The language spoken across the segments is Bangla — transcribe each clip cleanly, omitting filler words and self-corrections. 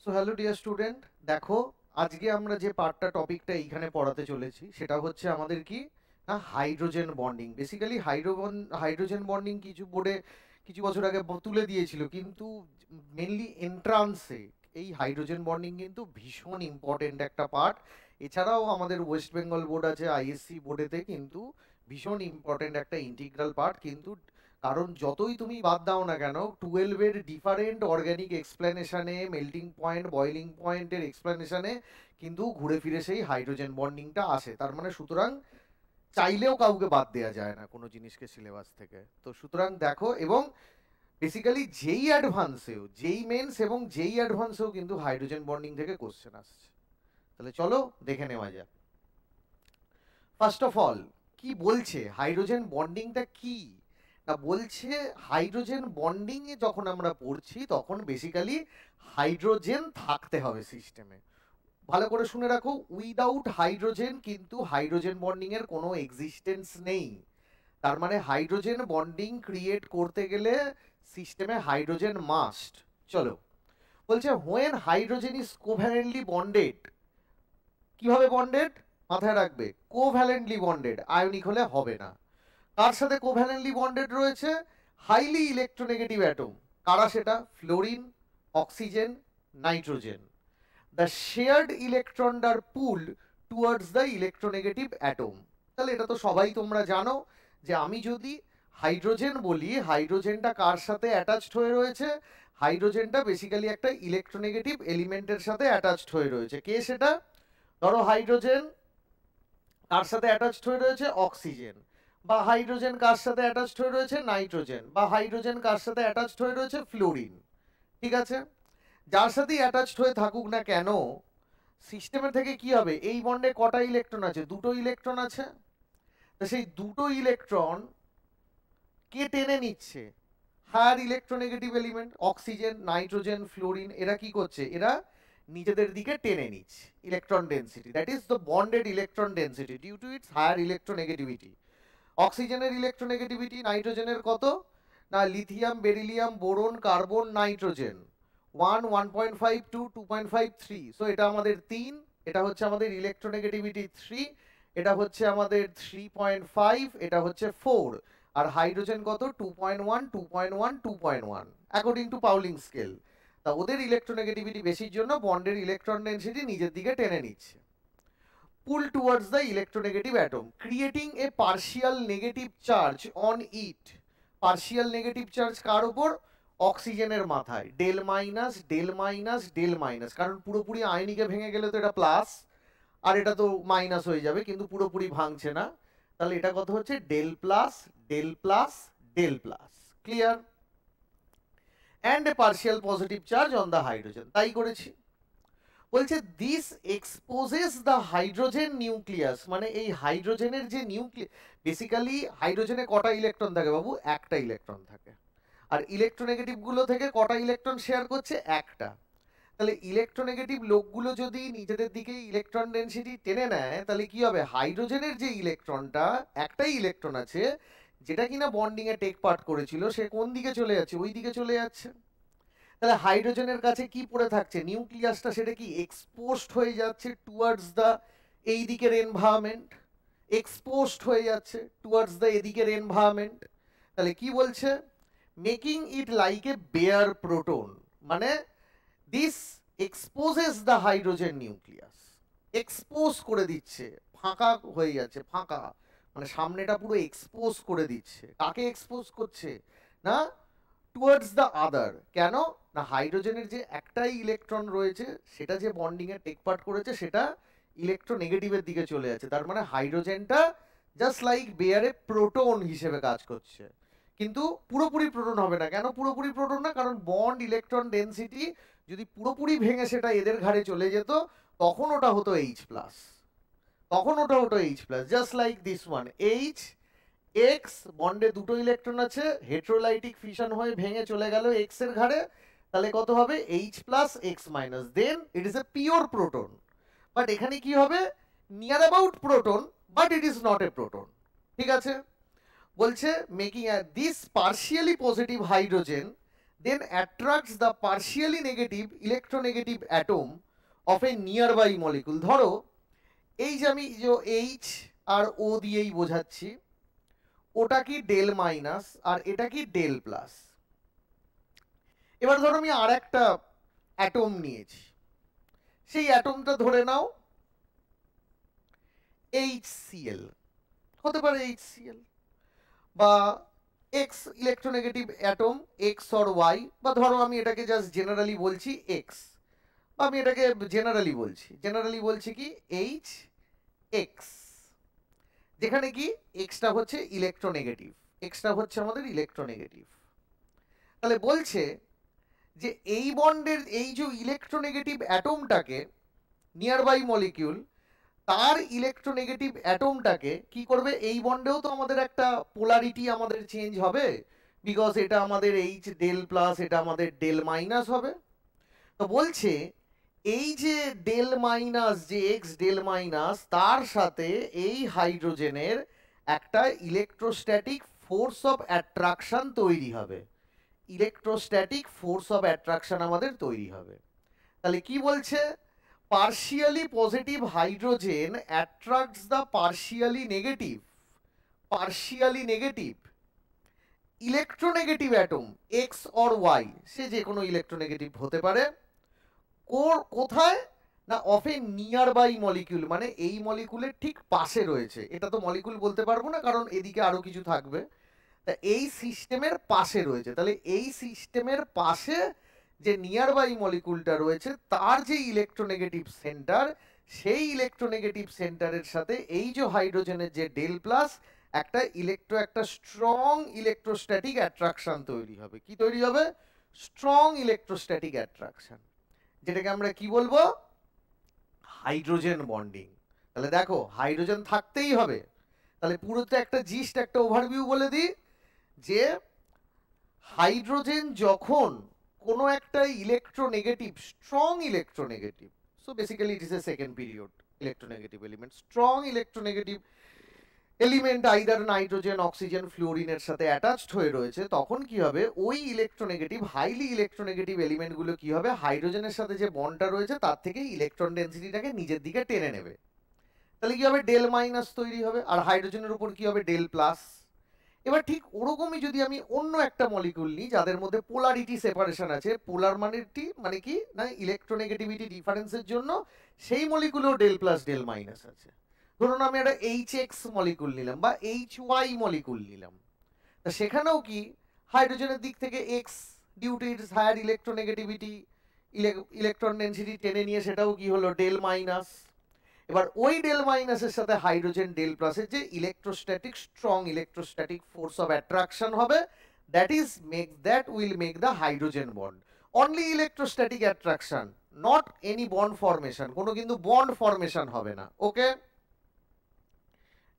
সো হ্যালো ডিয়ার স্টুডেন্ট, দেখো আজকে আমরা যে পার্টটা টপিকটা এইখানে পড়াতে চলেছি সেটা হচ্ছে আমাদের কি না hydrogen bonding. Basically hydrogen bonding কিছু বোর্ডে কিছু বছর আগে তুলে দিয়েছিল, কিন্তু মেনলি এন্ট্রান্সে এই হাইড্রোজেন বন্ডিং কিন্তু ভীষণ ইম্পর্টেন্ট একটা পার্ট। এছাড়াও আমাদের ওয়েস্ট বেঙ্গল বোর্ড আছে, আইএসসি বোর্ডেতে কিন্তু ভীষণ ইম্পর্টেন্ট একটা ইন্টিগ্রাল পার্ট। কিন্তু কারণ যতই তুমি বাদ দাও না কেন, 12-এর ডিফারেন্ট অর্গানিক এক্সপ্লেনেশনে, মেল্টিং পয়েন্ট, বয়লিং পয়েন্টের এক্সপ্লেনেশনে কিন্তু ঘুরে ফিরে সেই হাইড্রোজেন বন্ডিংটা আসে। তার মানে সুতরাং চাইলেও কাউকে বাদ দেওয়া যায় না কোনো জিনিসকে সিলেবাস থেকে। তো সুতরাং দেখো, এবং বেসিক্যালি যেই অ্যাডভান্সেও, যেই মেন্স এবং যেই অ্যাডভান্সেও কিন্তু হাইড্রোজেন বন্ডিং থেকে কোশ্চেন আসছে। তাহলে চলো দেখে নেওয়া যাক। ফার্স্ট অফ অল কি বলছে হাইড্রোজেন বন্ডিংটা কি না, বলছে হাইড্রোজেন বন্ডিং এ যখন আমরা পড়ছি তখন বেসিক্যালি হাইড্রোজেন থাকতে হবে সিস্টেমে। ভালো করে শুনে রাখো, উইদাউট হাইড্রোজেন কিন্তু হাইড্রোজেন বন্ডিং এর কোনো এক্সিস্টেন্স নেই। তার মানে হাইড্রোজেন বন্ডিং ক্রিয়েট করতে গেলে সিস্টেমে হাইড্রোজেন মাস্ট। চলো, বলছে হোয়েন হাইড্রোজেন ইজ কোভ্যালেন্টলি বন্ডেড। কিভাবে বন্ডেড মাথায় রাখবে, কোভ্যালেন্টলি বন্ডেড, আয়নিক হলে হবে না। কার সাথে কোভ্যালেন্টলি বন্ডেড রয়েছে? Highly electronegative atom. কারা সেটা? Fluorine, oxygen, nitrogen. The shared electron are pulled towards the electronegative atom. তাহলে এটা তো সবাই তোমরা জানো যে আমি যদি হাইড্রোজেন বলি, হাইড্রোজেনটা কার সাথে অ্যাটাচড হয়ে রয়েছে? হাইড্রোজেনটা বেসিক্যালি একটা ইলেকট্রোনেগেটিভ এলিমেন্টের সাথে অ্যাটাচড হয়ে রয়েছে। কে সেটা? ধরো হাইড্রোজেন কার সাথে অ্যাটাচড হয়ে রয়েছে? অক্সিজেন। বা হাইড্রোজেন কার সাথে অ্যাটাচড হয়ে রয়েছে? নাইট্রোজেন। বা হাইড্রোজেন কার সাথে অ্যাটাচড হয়ে রয়েছে? ফ্লোরিন। ঠিক আছে, যার সাথেই অ্যাটাচড হয়ে থাকুক না কেন, সিস্টেমের থেকে কি হবে? এই বন্ডে কটা ইলেকট্রন আছে? দুটো ইলেকট্রন আছে। তো সেই দুটো ইলেকট্রন কে টেনে নিচ্ছে? Higher electronegative element oxygen, nitrogen, fluorine. এরা কি করছে? এরা নিজেদের দিকে টেনে নিচ্ছে electron density, that is the bonded electron density due to its higher electronegativity. অক্সিজেনের ইলেকট্রোনেগেটিভিটি নাইট্রোজেনের কত না? Lithium, beryllium, boron, carbon, nitrogen 1, 1.5, 2, 2.5, 3। So এটা আমাদের 3, এটা হচ্ছে আমাদের ইলেকট্রোনেগেটিভিটি 3, এটা হচ্ছে আমাদের 3.5, এটা হচ্ছে 4। আর হাইড্রোজেন কত? 2.1, 2.1, 2.1 অ্যাকর্ডিং টু পাউলিং স্কেল। তা ওদের ইলেকট্রোনেগেটিভিটি বেশির জন্য বন্ডের ইলেকট্রন ডেন্সিটি নিজের দিকে টেনে নিচ্ছে। Pull towards the electronegative atom, creating a partial negative charge on it. Partial negative charge কার উপর? অক্সিজেনের মাথায়। Del minus, del minus, del minus. কারণ পুরোপুরি আয়নিকে ভেঙে গেলে তো এটা প্লাস, আর এটা তো মাইনাস হয়ে যাবে, কিন্তু পুরোপুরি ভাঙছে না। তাহলে এটা কত হচ্ছে? Del plus, del plus, del plus. Clear? And a partial positive charge on the hydrogen. তাই করেছি। বলছে this exposes the hydrogen nucleus, মানে এই হাইড্রোজেনের যে নিউক্লিয়াস, বেসিক্যালি হাইড্রোজেনে কটা ইলেকট্রন থাকে বাবু? একটা ইলেকট্রন থাকে। আর ইলেকট্রোনেগেটিভ গুলো থেকে কটা ইলেকট্রন শেয়ার করছে? একটা। তাহলে ইলেকট্রোনেগেটিভ লোকগুলো যদি নিজেদের দিকে ইলেকট্রন ডেনসিটি টেনে নেয়, তাহলে কি হবে? হাইড্রোজেনের যে ইলেকট্রনটা, একটাই ইলেকট্রন আছে যেটা কিনা বন্ডিং এ টেক পার্ট করেছিল, সে কোন দিকে চলে যাচ্ছে? ওই দিকে চলে যাচ্ছে। তাহলে হাইড্রোজেনের কাছে কি পড়ে থাকছে? নিউক্লিয়াসটা। সেটা কি এক্সপোজড হয়ে যাচ্ছে টুয়ার্ডস দ্য এই দিকের এনভায়রনমেন্ট, এক্সপোজড হয়ে যাচ্ছে টুয়ার্ডস দ্য এদিকের এনভায়রনমেন্ট। তাহলে কি বলছে? Making it like a bare proton, মানে this exposes the hydrogen nucleus, expose করে দিচ্ছে, ফাঁকা হয়ে যাচ্ছে, ফাঁকা মানে সামনেটা পুরো এক্সপোজ করে দিচ্ছে। কাকে এক্সপোজ করছে না? Towards the other. কেন না? হাইড্রোজেনের যে একটাই ইলেকট্রন রয়েছে সেটা যে বন্ডিং এ টেক পার্ট করেছে সেটা ইলেকট্রোনেগেটিভের দিকে চলে যাচ্ছে। তার মানে হাইড্রোজেনটা জাস্ট লাইক বেয়ারে প্রোটন হিসেবে কাজ করছে, কিন্তু পুরোপুরি প্রোটন হবে না। কেন পুরোপুরি প্রোটন না? কারণ বন্ড ইলেকট্রন ডেন্সিটি যদি পুরোপুরি ভেঙে সেটা এদের ঘাড়ে চলে যেত, তখন ওটা হতো H প্লাস, তখন ওটা হতো H plus, just like this one H x. বন্ডে দুটো ইলেকট্রন আছে, হেট্রোলাইটিক ফিশন হয়ে ভেঙে চলে গেল এক্স এর ঘাড়ে। তাহলে কত হবে? H plus X minus, then it is a pure proton. But এখানে কি হবে? Near about proton, but it is not a proton. ঠিক আছে? বলছে making this partially positive hydrogen then attracts the partially negative electronegative atom of a nearby molecule. ধরো এই যে আমি যে H আর O দিয়েই বোঝাচ্ছি, ওটা কি ডেল মাইনাস আর এটা কি ডেল প্লাস। এবার ধরো আমি আর একটা অ্যাটম নিয়েছি, সেই অ্যাটমটা ধরে নাও HCl, হতে পারে HCl বা X electronegative atom X or Y, বা ধরো আমি এটাকে জাস্ট জেনারেলি বলছি X, বা আমি এটাকে জেনারেলি বলছি কি HX, যেখানে কি Xটা হচ্ছে ইলেকট্রোনেগেটিভ, Xটা হচ্ছে আমাদের ইলেকট্রোনেগেটিভ। তাহলে বলছে যে এই বন্ডের এই যে ইলেকট্রোনেগেটিভ অ্যাটমটাকে নিয়ার বাই মলিকিউল, তার ইলেকট্রোনেগেটিভ অ্যাটমটাকে কি করবে, এই বন্ডেও তো আমাদের একটা পোলারিটি আমাদের চেঞ্জ হবে, বিকজ এটা আমাদের H ডেল প্লাস, এটা আমাদের ডেল মাইনাস হবে। তো বলছে এই যে ডেল মাইনাস, যে X ডেল মাইনাস, তার সাথে এই হাইড্রোজেনের একটা ইলেকট্রোস্ট্যাটিক ফোর্স অফ অ্যাট্রাকশন তৈরি হবে, ইলেকট্রোস্ট্যাটিক ফোর্স অফ অ্যাট্রাকশন আমাদের তৈরি হবে। তাহলে কি বলছে, partially positive hydrogen attracts the partially negative electronegative atom X or Y, সে যে কোনো ইলেকট্রোনেগেটিভ হতে পারে, কোথায় না of a nearby molecule, মানে এই মলিকুলের ঠিক পাশে রয়েছে। এটা তো মলিকুল বলতে পারবো না কারণ এদিকে আরো কিছু থাকবে, তা এই সিস্টেমের পাশে রয়েছে। তাহলে এই সিস্টেমের পাশে যে নিয়ার বাই মলিকুলটা রয়েছে, তার যে ইলেকট্রোনেগেটিভ সেন্টার, সেই ইলেকট্রোনেগেটিভ সেন্টারের সাথে এই যে হাইড্রোজেনের যে ডেল প্লাস, একটা স্ট্রং ইলেকট্রোস্ট্যাটিক অ্যাট্রাকশন তৈরি হবে। কি তৈরি হবে? স্ট্রং ইলেকট্রোস্ট্যাটিক অ্যাট্রাকশন, যেটাকে আমরা কি বলবো, হাইড্রোজেন বন্ডিং। তাহলে দেখো হাইড্রোজেন থাকতেই হবে। তাহলে পুরোটা একটা জিস্ট, একটা ওভারভিউ বলে দিই, যে হাইড্রোজেন যখন কোনো একটা electronegative, strong electronegative, so basically it is a second period electronegative element, strong electronegative element either nitrogen, oxygen, ফ্লোরিনের সাথে অ্যাটাচড হয়ে রয়েছে, তখন কি হবে, ওই ইলেকট্রোনেগেটিভ, হাইলি ইলেকট্রোনেগেটিভ এলিমেন্টগুলো কি হবে, হাইড্রোজেনের সাথে যে বন্ডটা রয়েছে তার থেকে ইলেকট্রন ডেন্সিটিটাকে নিজের দিকে টেনে নেবে। তাহলে কি হবে, ডেল মাইনাস তৈরি হবে, আর হাইড্রোজেনের উপর কি হবে, ডেল প্লাস। এবার ঠিক ওরকমই যদি আমি অন্য একটা মলিকুল নিই যাদের মধ্যে পোলারিটি সেপারেশন আছে, পোলার মানে কি না ইলেকট্রোনেগেটিভিটি ডিফারেন্সের জন্য সেই মলিকুলেও ডেল প্লাস ডেল মাইনাস আছে। ধরুন আমি একটা HX মলিকুল নিলাম বা HY মলিকুল নিলাম, তা সেখানেও কি হাইড্রোজেনের দিক থেকে X due to its higher electronegativity, electron density টেনে নিয়ে সেটাও কি হলো, ডেল মাইনাস। এবার ওই ডেল মাইনাসের সাথে হাইড্রোজেন ডেল প্লাসের যে electrostatic, strong electrostatic force of attraction হবে, that will make the hydrogen bond. Only electrostatic attraction, not any bond formation, কোনো কিন্তু বন্ড ফরমেশন হবে না। ওকে,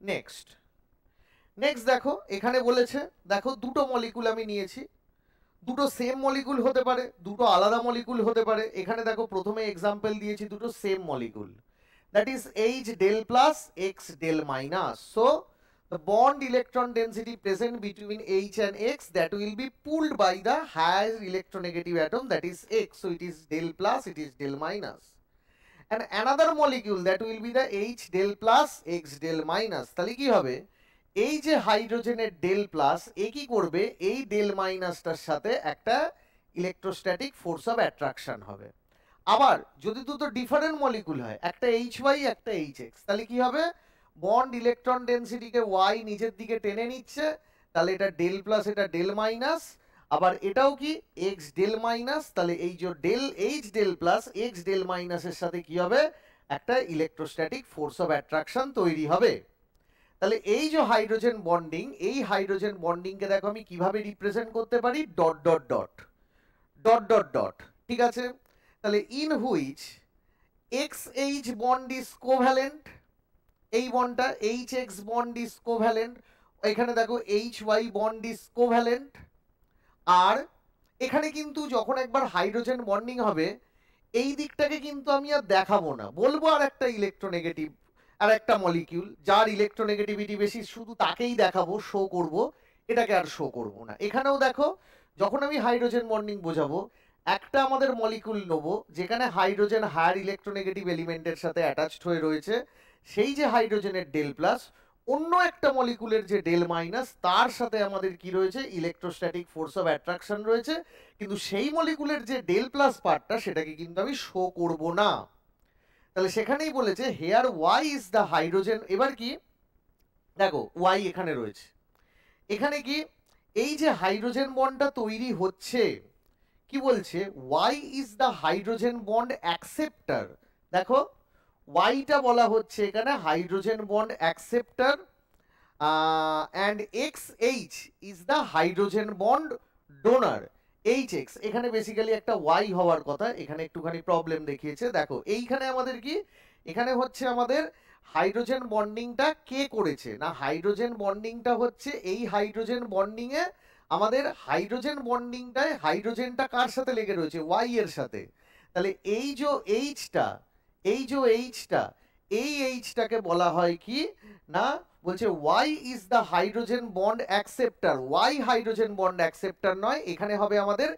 নেক্সট দেখো এখানে বলেছে, দেখো দুটো মলিকুল আমি নিয়েছি, দুটো সেম মলিকুল হতে পারে, দুটো আলাদা মলিকুল হতে পারে। এখানে দেখো প্রথমে এক্সাম্পল দিয়েছি দুটো same molecule, that is H del plus X del minus. So the bond electron density present between H and X, that will be pulled by the higher electronegative atom, that is X. So it is del plus, it is del minus. And another molecule that will be the H del plus X del minus. তাহলে কি হবে, এই যে হাইড্রোজেনের ডেল প্লাস এ কি করবে, এই ডেল মাইনাসটার সাথে একটা ইলেকট্রোস্ট্যাটিক ফোর্স অফ অ্যাট্রাকশন হবে। আবার যদি দুটো ডিফারেন্ট মলিকুল হয়, একটা HY একটা HX, তাহলে কি হবে, বন্ড ইলেকট্রন ডেনসিটিকে Y নিজের দিকে টেনে নিচ্ছে, তাহলে এটা ডেল প্লাস, এটা ডেল মাইনাস। আবার এটাও কি X ডেল মাইনাস, তাহলে এই যে del H del plus X del মাইনাসের সাথে কি হবে, একটা ইলেকট্রোস্ট্যাটিক ফোর্স অফ অ্যাট্রাকশন তৈরি হবে। তাহলে এই যে হাইড্রোজেন বন্ডিং, এই হাইড্রোজেন বন্ডিংকে দেখো আমি কিভাবে রিপ্রেজেন্ট করতে পারি, dot dot dot dot dot dot, ঠিক আছে। তাহলে in which XH bond is covalent, এই বন্ডটা HX বন্ড ইজ কোভ্যালেন্ট, এখানে দেখো HY বন্ড ইজ কোভ্যালেন্ট। আর এখানে কিন্তু যখন একবার হাইড্রোজেন বন্ডিং হবে, এই দিকটাকে কিন্তু আমি আর দেখাবো না, বলবো আর একটা ইলেকট্রোনেগেটিভ, আর একটা মলিকিউল যার ইলেকট্রোনেগেটিভিটি বেশি, শুধু তাকেই দেখাবো, শো করব, এটাকে আর শো করব না। এখানেও দেখো যখন আমি হাইড্রোজেন বন্ডিং বোঝাবো, একটা আমাদের মলিকুল নেবো যেখানে হাইড্রোজেন হায়ার ইলেকট্রোনেগেটিভ এলিমেন্টের সাথে অ্যাটাচড হয়ে রয়েছে, সেই যে হাইড্রোজেনের ডেল প্লাস অন্য একটা মলিকুলের যে ডেল মাইনাস তার সাথে আমাদের কি রয়েছে, ইলেকট্রোস্ট্যাটিক ফোর্স অফ অ্যাট্রাকশন রয়েছে, কিন্তু সেই মলিকুলের যে ডেল প্লাস পার্টটা সেটাকে কিন্তু আমি শো করব না। তাহলে সেখানেই বলেছে hair Y is the hydrogen. এবার কি দেখো, ওয়াই এখানে রয়েছে, এখানে কি এই যে হাইড্রোজেন বন্ডটা তৈরি হচ্ছে, কি বলছে, Y is the hydrogen bond acceptor. দেখো ওয়াইটা বলা হচ্ছে এখানে hydrogen bond acceptor, and X H is the hydrogen bond donor. H X এখানে বেসিক্যালি একটা ওয়াই হওয়ার কথা, এখানে একটুখানি প্রবলেম দেখিয়েছে। দেখো এইখানে আমাদের কি, এখানে হচ্ছে আমাদের হাইড্রোজেন বন্ডিংটা কে করেছে না, হাইড্রোজেন বন্ডিংটা হচ্ছে এই হাইড্রোজেন বন্ডিং এ আমাদের হাইড্রোজেন বন্ডিংটায় হাইড্রোজেনটা কার সাথে লেগে রয়েছে, ওয়াই এর সাথে। তাহলে এই যে এইচটা, এই যে এইচটা, এই এইচটাকে বলা হয় কি না, বলছে Y is the hydrogen bond acceptor. Y hydrogen bond acceptor নয়, এখানে হবে আমাদের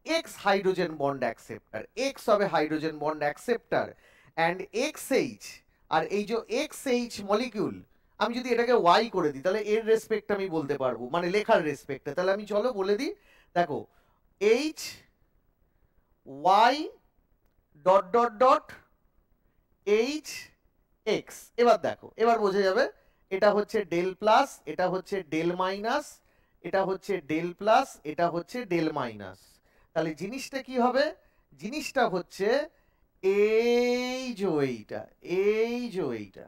X hydrogen bond acceptor, X হবে hydrogen bond acceptor, and X H. আর এই যে এক্স এইচ মলিকিউল, আমি যদি এটাকে ওয়াই করে দিই তাহলে এর রেসপেক্ট আমি বলতে পারবো, মানে লেখার রেসপেক্টে। তাহলে আমি চলো বলে দিই, দেখো H Y dot dot dot H X. এবার দেখো, এবার বোঝা যাবে এটা হচ্ছে ডেল প্লাস, এটা হচ্ছে ডেল মাইনাস, এটা হচ্ছে ডেল প্লাস, এটা হচ্ছে ডেল মাইনাস। তাহলে জিনিসটা কি হবে, জিনিসটা হচ্ছে এই যে এইটা, এই যে এইটা,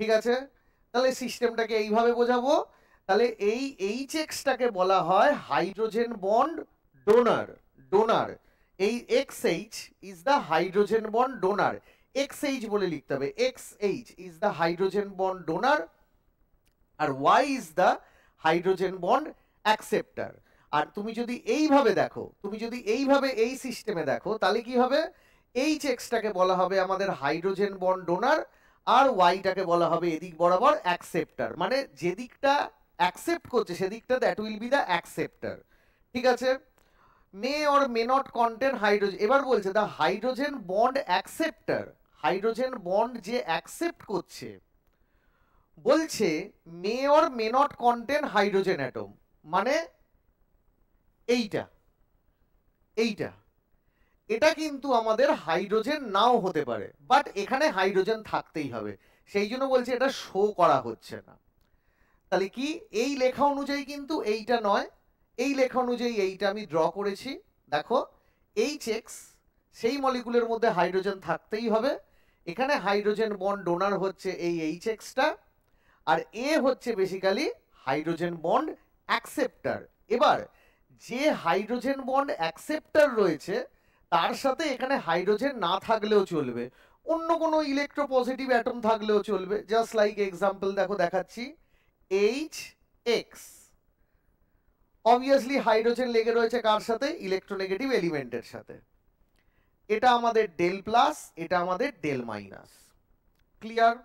ঠিক আছে। তাহলে সিস্টেমটাকে এইভাবে বোঝাবো। তাহলে এই এইচ এক্সটাকে বলা হয় হাইড্রোজেন বন্ড ডোনার, ডোনার। এই X H is the hydrogen bond donor, X H বলে লিখতে হবে, X H is the hydrogen bond donor, আর Y is the hydrogen bond acceptor. আর তুমি যদি এইভাবে দেখো, তুমি যদি এইভাবে এই সিস্টেমে দেখো, তাহলে কি হবে, এইচ এক্সটাকে বলা হবে আমাদের হাইড্রোজেন বন্ড ডোনার, আর ওয়াইটাকে বলা হবে এদিক বরাবর অ্যাকসেপ্টার, মানে যেদিকটা অ্যাকসেপ্ট করছে সেদিকটা that will be the acceptor, ঠিক আছে। মে or may not contain hydrogen. এবার বলছে the hydrogen bond acceptor, hydrogen bond যে অ্যাকসেপ্ট করছে, বলছে মে or may not contain hydrogen atom, মানে এইটা, এইটা, এটা কিন্তু আমাদের হাইড্রোজেন নাও হতে পারে, বাট এখানে হাইড্রোজেন থাকতেই হবে, সেই জন্য বলছে এটা শো করা হচ্ছে না। তাহলে কি এই লেখা অনুযায়ী কিন্তু এইটা নয়, এই লেখা অনুযায়ী এইটা আমি ড্র করেছি। দেখো এইচ এক্স, সেই মলিকুলের মধ্যে হাইড্রোজেন থাকতেই হবে, এখানে হাইড্রোজেন বন্ড ডোনার হচ্ছে এই এইচ এক্সটা, আর এ হচ্ছে বেসিক্যালি হাইড্রোজেন বন্ড অ্যাকসেপ্টার। এবার যে হাইড্রোজেন বন্ড অ্যাকসেপ্টার রয়েছে তার সাথে এখানে হাইড্রোজেন না থাকলেও চলবে, অন্য কোনো ইলেকট্রোপজিটিভ অ্যাটম থাকলেও চলবে, জাস্ট লাইক এক্সাম্পল দেখো দেখাচ্ছি, এইচ এক্স, অবভিয়াসলি হাইড্রোজেন লেগে রয়েছে কার সাথে, ইলেকট্রোনেগেটিভ এলিমেন্টের সাথে, এটা আমাদের ডেল প্লাস, এটা আমাদের ডেল মাইনাস, ক্লিয়ার।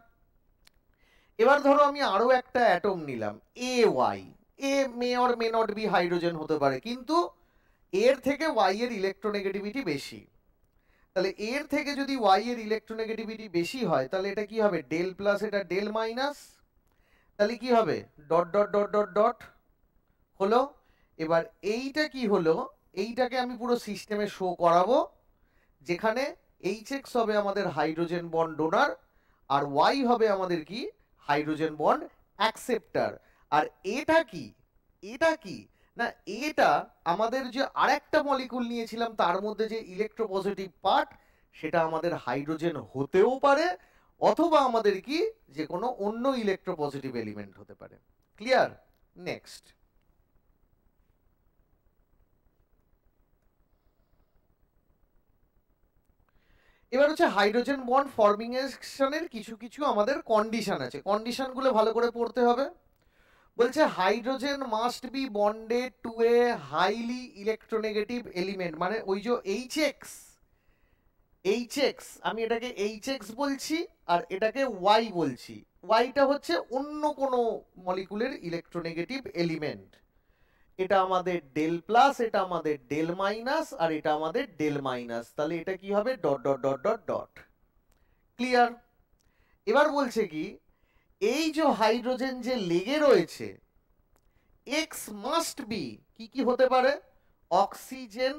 এবার ধরো আমি আরো একটা অ্যাটম নিলাম A Y, A may or may not be hydrogen হতে পারে, কিন্তু এর থেকে ওয়াই এর ইলেকট্রোনেগেটিভিটি বেশি। তাহলে এর থেকে যদি ওয়াই এর ইলেকট্রোনেগেটিভিটি বেশি হয় তাহলে এটা কি হবে, ডেল প্লাস, এটা ডেল মাইনাস, তাহলে কি হবে dot dot dot dot dot হলো। এবার এইটা কি হলো, এইটাকে আমি পুরো সিস্টেমে শো করাবো, যেখানে এইচ এক্স হবে আমাদের হাইড্রোজেন বন্ড ডোনার, আর ওয়াই হবে আমাদের কি, হাইড্রোজেন বন্ড অ্যাকসেপ্টার। আর এটা কি, এটা কি না, এটা আমাদের যে আরেকটা মলিকুল নিয়েছিলাম তার মধ্যে যে ইলেকট্রোপজিটিভ পার্ট, সেটা আমাদের হাইড্রোজেন হতেও পারে, অথবা আমাদের কি যে কোনো অন্য ইলেকট্রোপজিটিভ এলিমেন্ট হতে পারে, ক্লিয়ার। নেক্সট, এবার হচ্ছে হাইড্রোজেন বন্ড ফর্মেশনের কিছু কিছু আমাদের কন্ডিশন আছে, কন্ডিশনগুলো ভালো করে পড়তে হবে। বলছে hydrogen must be bonded to a highly electronegative element, মানে ওই যে এইচ এক্স, এইচ এক্স আমি এটাকে এইচ এক্স বলছি আর এটাকে ওয়াই বলছি, ওয়াইটা হচ্ছে অন্য কোনো মলিকুলের ইলেকট্রোনেগেটিভ এলিমেন্ট। এটা আমাদের ডেল প্লাস, এটা আমাদের ডেল মাইনাস, আর এটা আমাদের ডেল মাইনাস। তাহলে এটা কি হবে? Dot dot dot dot dot. Clear? এবার বলছে কি, এই যে হাইড্রোজেন যে লেগে রয়েছে, এক্স মাস্ট বি কি কি হতে পারে? অক্সিজেন,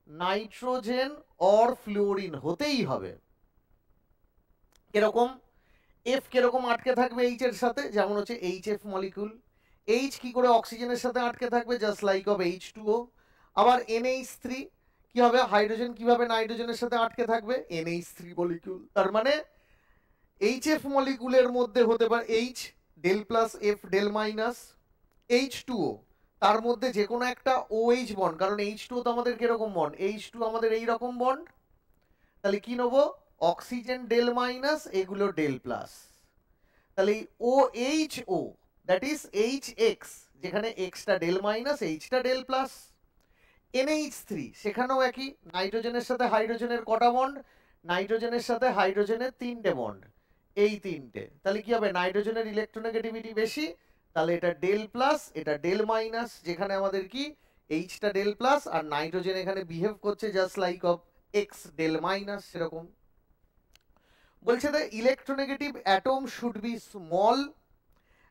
নাইট্রোজেন অর ফ্লোরিন হতেই হবে। এরকম এফ কিরকম আটকে থাকবে এইচ এর সাথে? যেমন হচ্ছে এইচ এফ মলিকুল। এইচ কি করে অক্সিজেনের সাথে আটকে থাকবে? Just like of H2O। আবার NH3 কি হবে? হাইড্রোজেন কিভাবে নাইট্রোজেনের সাথে আটকে থাকবে? NH3 molecule. তার মানে HF মলিকুলের মধ্যে হতে পারে H del plus F del minus, H2O তার মধ্যে যে কোনো একটা OH বন্ড, কারণ H2O তো আমাদের কিরকম বন্ড? H2 আমাদের এই রকম বন্ড। তাহলে কি নেবো? অক্সিজেন ডেল মাইনাস, এগুলো ডেল প্লাস। তাহলে OHO দ্যাট ইজ HX, যেখানে এক্সটা ডেল মাইনাস, এইচটা ডেল প্লাস। NH3 সেখানেও একই, নাইট্রোজেনের সাথে হাইড্রোজেনের কটা বন্ড? নাইট্রোজেনের সাথে হাইড্রোজেনের 3টে বন্ড, এই 3টে। তাহলে কি হবে? নাইট্রোজেনের ইলেকট্রোনেগেটিভিটি বেশি, তাহলে এটা ডেল প্লাস, এটা ডেল মাইনাস, যেখানে আমাদের কি এইচটা ডেল প্লাস, আর নাইট্রোজেন এখানে বিহেভ করছে just like of X del minus, সেরকম। বলছে the electronegative atom should be small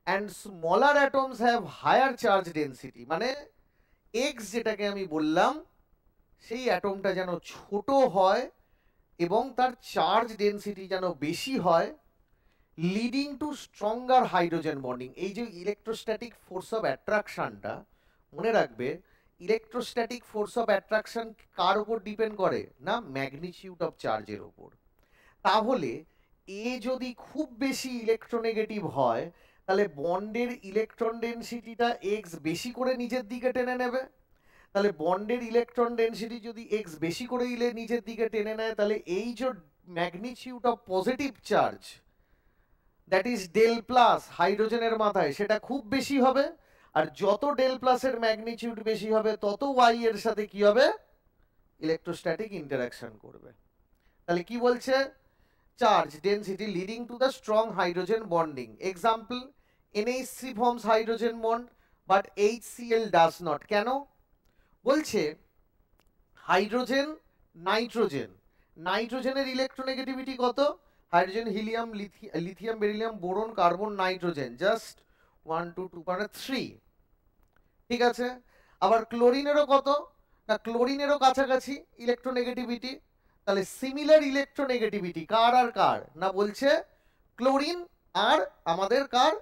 and smaller atoms have higher charge density. মানে এক্স যেটাকে আমি বললাম, সেই অ্যাটমটা যেন ছোট হয় এবং তার চার্জ ডেন্সিটি যেন বেশি হয়, leading to stronger hydrogen bonding. এই যে ইলেকট্রোস্ট্যাটিক ফোর্স অফ অ্যাট্রাকশনটা, মনে রাখবে ইলেকট্রোস্ট্যাটিক ফোর্স অফ অ্যাট্রাকশন কার উপর ডিপেন্ড করে? না, ম্যাগনিটিউড অফ চার্জের উপর। তাহলে এ যদি খুব বেশি ইলেকট্রোনেগেটিভ হয়, তাহলে বন্ডের ইলেকট্রন ডেনসিটিটা এক্স বেশি করে নিজের দিকে টেনে নেবে। তাহলে বন্ডের ইলেকট্রন ডেনসিটি যদি এক্স বেশি করে নিজের দিকে টেনে নেয়, তাহলে এই যে magnitude of positive charge that is del plus হাইড্রোজেনের মাথায়, সেটা খুব বেশি হবে। আর যত ডেল প্লাসের ম্যাগনিটিউড বেশি হবে, তত ওয়াই এর সাথে কি হবে? ইলেকট্রোস্ট্যাটিক ইন্টারাকশন করবে। তাহলে কি বলছে? Charge density leading to the strong hydrogen bonding. Example, NH3 forms hydrogen bond but HCl does not. কেন? বলছে হাইড্রোজেন, নাইট্রোজেন, নাইট্রোজেনের ইলেকট্রোনেগেটিভিটি কত? Hydrogen, helium, lithium, beryllium, boron, carbon, nitrogen, just 1 2 3। ঠিক আছে। আবার ক্লোরিনেরও কত? না, ক্লোরিনেরও কাছাকাছি ইলেকট্রোনেগেটিভিটি। তাহলে সিমিলার ইলেকট্রোনেগেটিভিটি কার আর কার? না, বলছে ক্লোরিন আর আমাদের কার?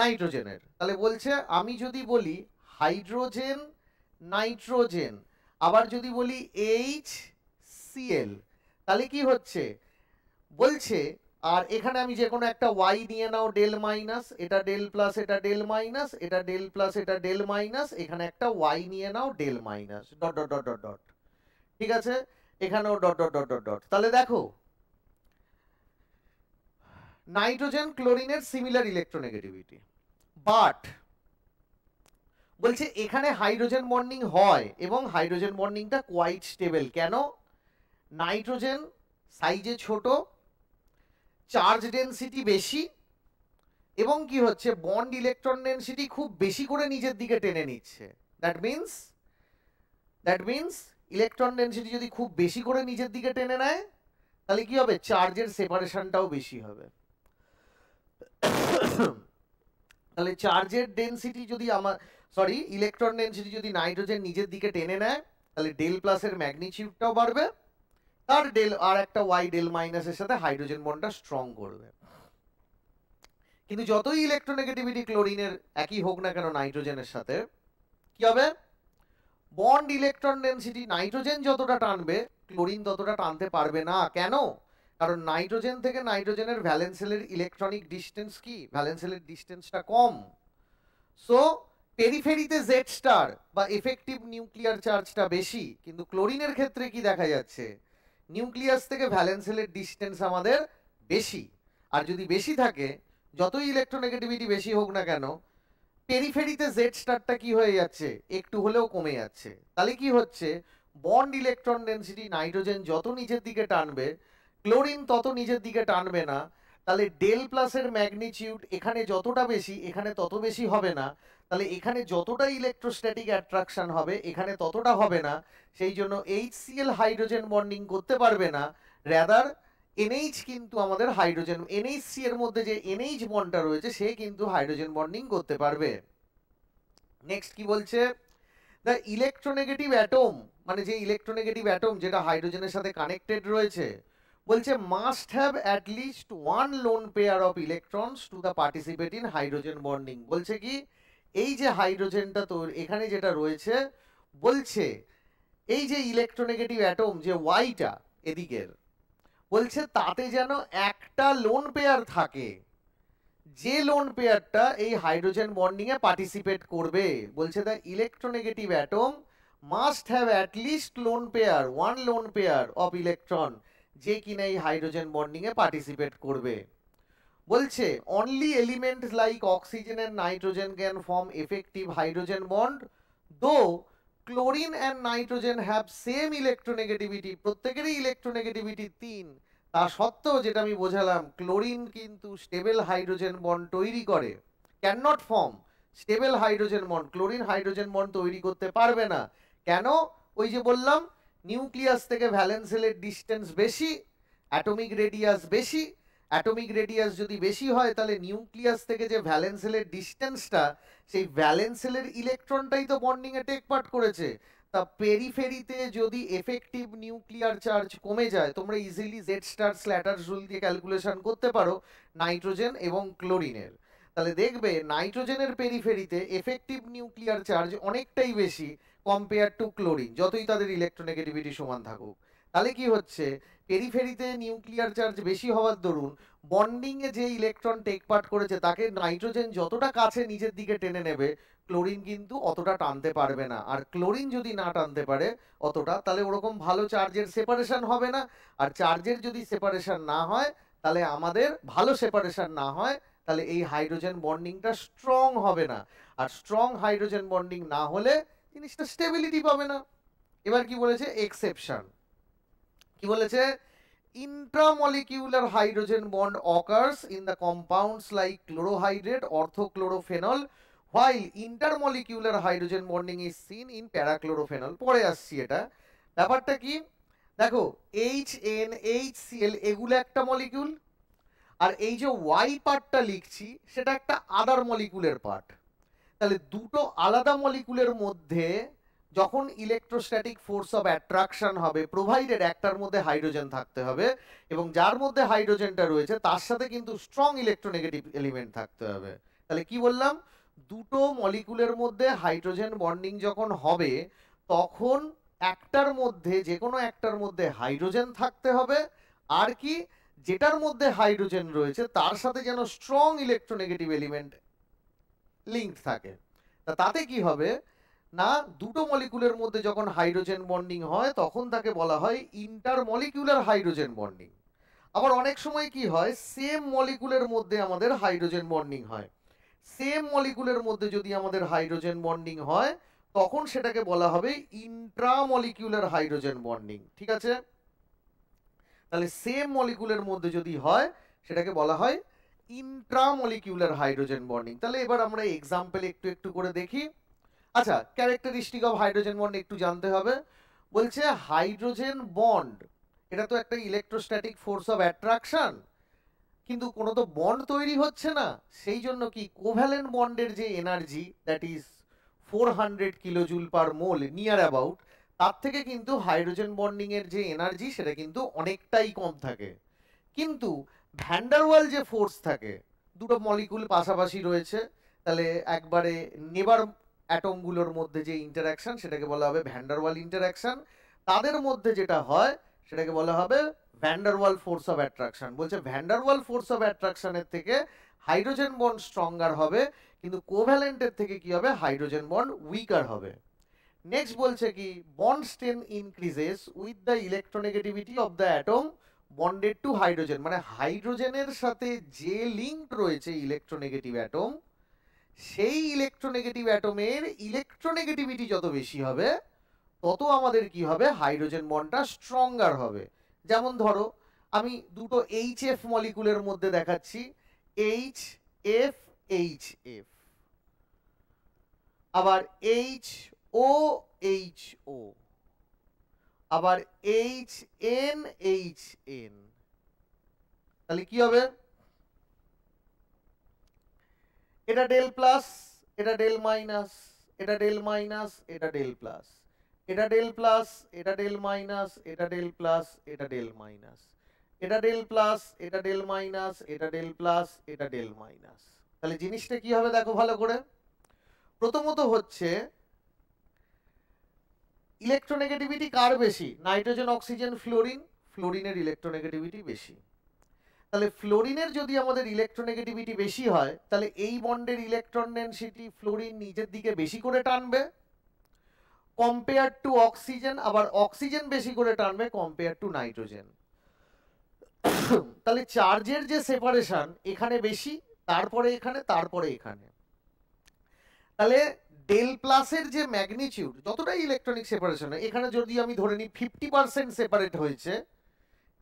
নাইট্রোজেনের। তাহলে বলছে আমি যদি বলি হাইড্রোজেন, নাইট্রোজেন, আবার যদি বলি HCl, তাহলে কি হচ্ছে? বলছে আর এখানে আমি যে কোনো একটা ওয়াই নিয়ে নাও, ডেল মাইনাস, এটা ডেল প্লাস, এটা ডেল মাইনাস, এটা ডেল প্লাস, এটা ডেল মাইনাস, এখানে একটা ওয়াই নিয়ে নাও, del minus, dot dot dot dot dot. ঠিক আছে, এখানেও dot dot dot dot dot. তাহলে দেখো নাইট্রোজেন ক্লোরিনের সিমিলার ইলেকট্রোনেগেটিভিটি, বাট বলছে এখানে হাইড্রোজেন বন্ডিং হয় এবং হাইড্রোজেন বন্ডিংটা কোয়াইট স্টেবল। কেন? নাইট্রোজেন সাইজে ছোট, চার্জ ডেন্সিটি বেশি, এবং কি হচ্ছে বন্ড ইলেকট্রন ডেন্সিটি খুব বেশি করে নিজের দিকে টেনে নিচ্ছে। দ্যাট মিন্স ইলেকট্রন ডেন্সিটি যদি খুব বেশি করে নিজের দিকে টেনে নেয়, তাহলে কি হবে? চার্জের সেপারেশনটাও বেশি হবে। তাহলে চার্জের ডেন্সিটি যদি ইলেকট্রন ডেন্সিটি যদি নাইট্রোজেন নিজের দিকে টেনে নেয়, তাহলে ডেল প্লাসের ম্যাগনিটিউডটাও বাড়বে, তার ডেল আর একটা ওয়াই ডেল মাইনাসের সাথে হাইড্রোজেন বন্ডটা স্ট্রং করবে। কিন্তু যতই ইলেকট্রোনেগেটিভিটি ক্লোরিনের একই হোক না কেন নাইট্রোজেনের সাথে, কি হবে? বন্ড ইলেকট্রন ডেন্সিটি নাইট্রোজেন যতটা টানবে, ক্লোরিন ততটা টানতে পারবে না। কেন? কারণ নাইট্রোজেন থেকে নাইট্রোজেনের ভ্যালেন্সেলের ইলেকট্রনিক ডিস্টেন্স কি? ভ্যালেন্সেলের ডিস্টেন্সটা কম। সো পেরিফেরিতে জেড স্টার বা এফেক্টিভ নিউক্লিয়ার চার্জটা বেশি, কিন্তু ক্লোরিনের ক্ষেত্রে কি দেখা যাচ্ছে? নিউক্লিয়াস থেকে ভ্যালেন্সেলের ডিস্টেন্স আমাদের বেশি। আর যদি বেশি থাকে, যতই ইলেকট্রোনেগেটিভিটি বেশি হোক না কেন, পেরিফেরিতে জেড স্টারটা কি হয়ে যাচ্ছে? একটু হলেও কমে যাচ্ছে। তাহলে কি হচ্ছে? বন্ড ইলেকট্রন ডেন্সিটি নাইট্রোজেন যত নিচের দিকে টানবে, ক্লোরিন তত নিচের দিকে টানবে না। তাহলে ডেল প্লাসের ম্যাগনিটিউড এখানে যতটা বেশি এখানে তত বেশি হবে না, তাহলে এখানে যতটা ইলেকট্রোস্ট্যাটিক অ্যাট্রাকশন হবে এখানে ততটা হবে না, সেই জন্য HCl হাইড্রোজেন বন্ডিং করতে পারবে না, রাদার NH কিন্তু আমাদের হাইড্রোজেন NHC এর মধ্যে যে NH বন্ডটা রয়েছে সে কিন্তু হাইড্রোজেন বন্ডিং করতে পারবে। নেক্সট কি বলছে, দ্য ইলেকট্রোনেগেটিভ অ্যাটম মানে যে ইলেকট্রোনেগেটিভ অ্যাটম যেটা হাইড্রোজেনের সাথে কানেক্টেড রয়েছে, বলছে must have at list one lone pair of electrons to the participate in hydrogen bonding. বলছে কি এই যে হাইড্রোজেনটা তো এখানে যেটা রয়েছে, বলছে এই যে ইলেকট্রোনেগেটিভ অ্যাটম যে ওয়াইটা এদিকের, বলছে তাতে যেন একটা লোন পেয়ার থাকে, যে লোন পেয়ারটা এই হাইড্রোজেন বন্ডিং এ পার্টিসিপেট করবে। বলছে the electronegative atom must have at least lone pair one lone pair of electron যে কিনা এই হাইড্রোজেন বন্ডিং এ পার্টিসিপেট করবে। বলছে only elements like oxygen and nitrogen can form effective hydrogen bond, though chlorine and nitrogen have same electronegativity, প্রত্যেকেরই ইলেকট্রোনেগেটিভিটি 3, তা সত্ত্বেও যেটা আমি বোঝালাম ক্লোরিন কিন্তু স্টেবল হাইড্রোজেন বন্ড তৈরি করে, can not form stable hydrogen bond, chlorine hydrogen bond তৈরি করতে পারবে না। কেন? ওই যে বললাম নিউক্লিয়াস থেকে ভ্যালেন্স শেলের ডিস্টেন্স বেশি, অ্যাটমিক রেডিয়াস বেশি, অ্যাটমিক রেডিয়াস যদি বেশি হয় তাহলে নিউক্লিয়াস থেকে যে ভ্যালেন্স শেলের ডিস্টেন্সটা, সেই ভ্যালেন্স শেলের ইলেকট্রনটাই তো বন্ডিং এ টেক পার্ট করেছে। তা পেরিফেরিতে যদি এফেক্টিভ নিউক্লিয়ার চার্জ কমে যায়, তোমরা ইজিলি জেড স্টার স্ল্যাটার্স রুল দিয়ে ক্যালকুলেশন করতে পারো নাইট্রোজেন এবং ক্লোরিনের। তাহলে দেখবে নাইট্রোজেনের পেরিফেরিতে এফেক্টিভ নিউক্লিয়ার চার্জ অনেকটাই বেশি কম্পেয়ার টু ক্লোরিন, যতই তাদের ইলেকট্রোনেগেটিভিটি সমান থাকুক। তাহলে কি হচ্ছে, পেরিফেরিতে নিউক্লিয়ার চার্জ বেশি হওয়ার দরুন বন্ডিং এ যে ইলেকট্রন টেক পার্ট করেছে তাকে নাইট্রোজেন যতটা কাছে নিজের দিকে টেনে নেবে, ক্লোরিন কিন্তু অতটা টানতে পারবে না। আর ক্লোরিন যদি না টানতে পারে অতটা, তাহলে ওরকম ভালো চার্জের সেপারেশন হবে না। আর চার্জের যদি সেপারেশন না হয়, তাহলে আমাদের ভালো সেপারেশন না হয়, তাহলে এই হাইড্রোজেন বন্ডিংটা স্ট্রং হবে না। আর স্ট্রং হাইড্রোজেন বন্ডিং না হলে জিনিসটা স্টেবিলিটি পাবে না। এবার কি বলেছে এক্সেপশন, কি বলেছে, intramolecular hydrogen bond occurs in the compounds like chlorohydrate, orthochlorophenol, while intermolecular hydrogen bonding is seen in parachlorophenol। পরে আসছি এটা, ব্যাপারটা কি দেখো, HNHCl এগুলো একটা মলিকিউল, আর এই যে ওয়াই পার্টটা লিখছি সেটা একটা আদার মলিকুলের পার্ট। তাহলে দুটো আলাদা মলিকুলের মধ্যে যখন ইলেকট্রোস্ট্যাটিক ফোর্স অফ অ্যাট্রাকশন হবে, প্রোভাইডেড একটার মধ্যে হাইড্রোজেন থাকতে হবে, এবং যার মধ্যে হাইড্রোজেনটা রয়েছে তার সাথে কিন্তু স্ট্রং ইলেকট্রোনেগেটিভ এলিমেন্ট থাকতে হবে। তাহলে কি বললাম, দুটো মলিকুলের মধ্যে হাইড্রোজেন বন্ডিং যখন হবে তখন একটার মধ্যে, যে কোনো একটার মধ্যে হাইড্রোজেন থাকতে হবে, আর কি যেটার মধ্যে হাইড্রোজেন রয়েছে তার সাথে যেন স্ট্রং ইলেকট্রোনেগেটিভ এলিমেন্ট লিঙ্ক থাকে। তাতে কি হবে না, দুটো মলিকুলের মধ্যে যখন হাইড্রোজেন বন্ডিং হয় তখন তাকে বলা হয় ইন্টারমলিকুলার হাইড্রোজেন বন্ডিং। আবার অনেক সময় কি হয়, সেম মলিকুলের মধ্যে আমাদের হাইড্রোজেন বন্ডিং হয়, সেম মলিকুলের মধ্যে যদি আমাদের হাইড্রোজেন বন্ডিং হয় তখন সেটাকে বলা হবে ইন্ট্রামলিকুলার হাইড্রোজেন বন্ডিং। ঠিক আছে, তাহলে সেম মলিকুলের মধ্যে যদি হয় সেটাকে বলা হয় ইন্ট্রামলিকুলার হাইড্রোজেন বন্ডিং। তাহলে এবার আমরা এক্সাম্পল একটু একটু করে দেখি। আচ্ছা, ক্যারেক্টারিস্টিক অফ হাইড্রোজেন বন্ড একটু জানতে হবে। বলছে হাইড্রোজেন বন্ড এটা তো একটা ইলেকট্রোস্ট্যাটিক ফোর্স অফ অ্যাট্রাকশন, কিন্তু কোনো তো বন্ড তৈরি হচ্ছে না, সেই জন্য কি কোভ্যালেন্ট বন্ডের যে energy that is 400 kilojoule per mole near about, তার থেকে কিন্তু হাইড্রোজেন বন্ডিং এর যে এনার্জি সেটা কিন্তু অনেকটাই কম থাকে। কিন্তু ভ্যান্ডারওয়াল যে ফোর্স থাকে, দুটো মলিকুল পাশাপাশি রয়েছে, তাহলে একবারে নেবার অ্যাটমগুলোর মধ্যে যে ইন্টারঅ্যাকশন সেটাকে বলা হবে ভ্যান্ডারওয়াল ইন্টারঅ্যাকশন, তাদের মধ্যে যেটা হয় সেটাকে বলা হবে ভ্যান্ডারওয়াল ফোর্স অফ অ্যাট্রাকশন। বলছে ভ্যান্ডারওয়াল ফোর্স অফ অ্যাট্রাকশনের থেকে হাইড্রোজেন বন্ড স্ট্রঙ্গার হবে, কিন্তু কোভ্যালেন্টের থেকে কি হবে, হাইড্রোজেন বন্ড উইকার হবে। নেক্সট বলছে কি bond strength increases with the electronegativity of the atom bonded to hydrogen, মানে হাইড্রোজেনের সাথে যে লিঙ্ক রয়েছে ইলেকট্রোনেগেটিভ অ্যাটম, সেই ইলেকট্রোনেগেটিভ অ্যাটমের ইলেকট্রোনেগেটিভিটি যত বেশি হবে তত আমাদের কি হবে, হাইড্রোজেন বন্ডটা স্ট্রঙ্গার হবে। যেমন ধরো আমি দুটো HF মলিকুলের মধ্যে দেখাচ্ছি, HF HF, আবার HO HO, আবার HN HN। তাহলে কি হবে? এটা ডেল প্লাস, এটা ডেল মাইনাস, এটা ডেল মাইনাস, এটা ডেল প্লাস, এটা ডেল প্লাস, এটা ডেল মাইনাস, এটা ডেল প্লাস, এটা ডেল মাইনাস, এটা ডেল প্লাস, এটা ডেল মাইনাস, এটা ডেল প্লাস, এটা ডেল মাইনাস। তাহলে জিনিসটা কি হবে দেখো ভালো করে। প্রথমত হচ্ছে ইলেকট্রোনেগেটিভিটি কার বেশি? Nitrogen, oxygen, fluorine. ফ্লোরিনের ইলেকট্রোনেগেটিভিটি বেশি। তাহলে ফ্লোরিনের যদি আমাদের ইলেকট্রোনেগেটিভিটি বেশি হয়, তাহলে এই বন্ডের ইলেকট্রন ডেনসিটি ফ্লোরিন নিজের দিকে বেশি করে টানবে কম্পেয়ার টু অক্সিজেন, আবার অক্সিজেন বেশি করে টানবে কম্পেয়ার টু নাইট্রোজেন। তাহলে চার্জের যে সেপারেশন এখানে বেশি, তারপরে এখানে, তারপরে এখানে। তাহলে ডেল প্লাসের যে ম্যাগনিটিউড, যতটাই ইলেকট্রনিক সেপারেশন, এখানে যদি আমি ধরে নিই 50% সেপারেট হয়েছে,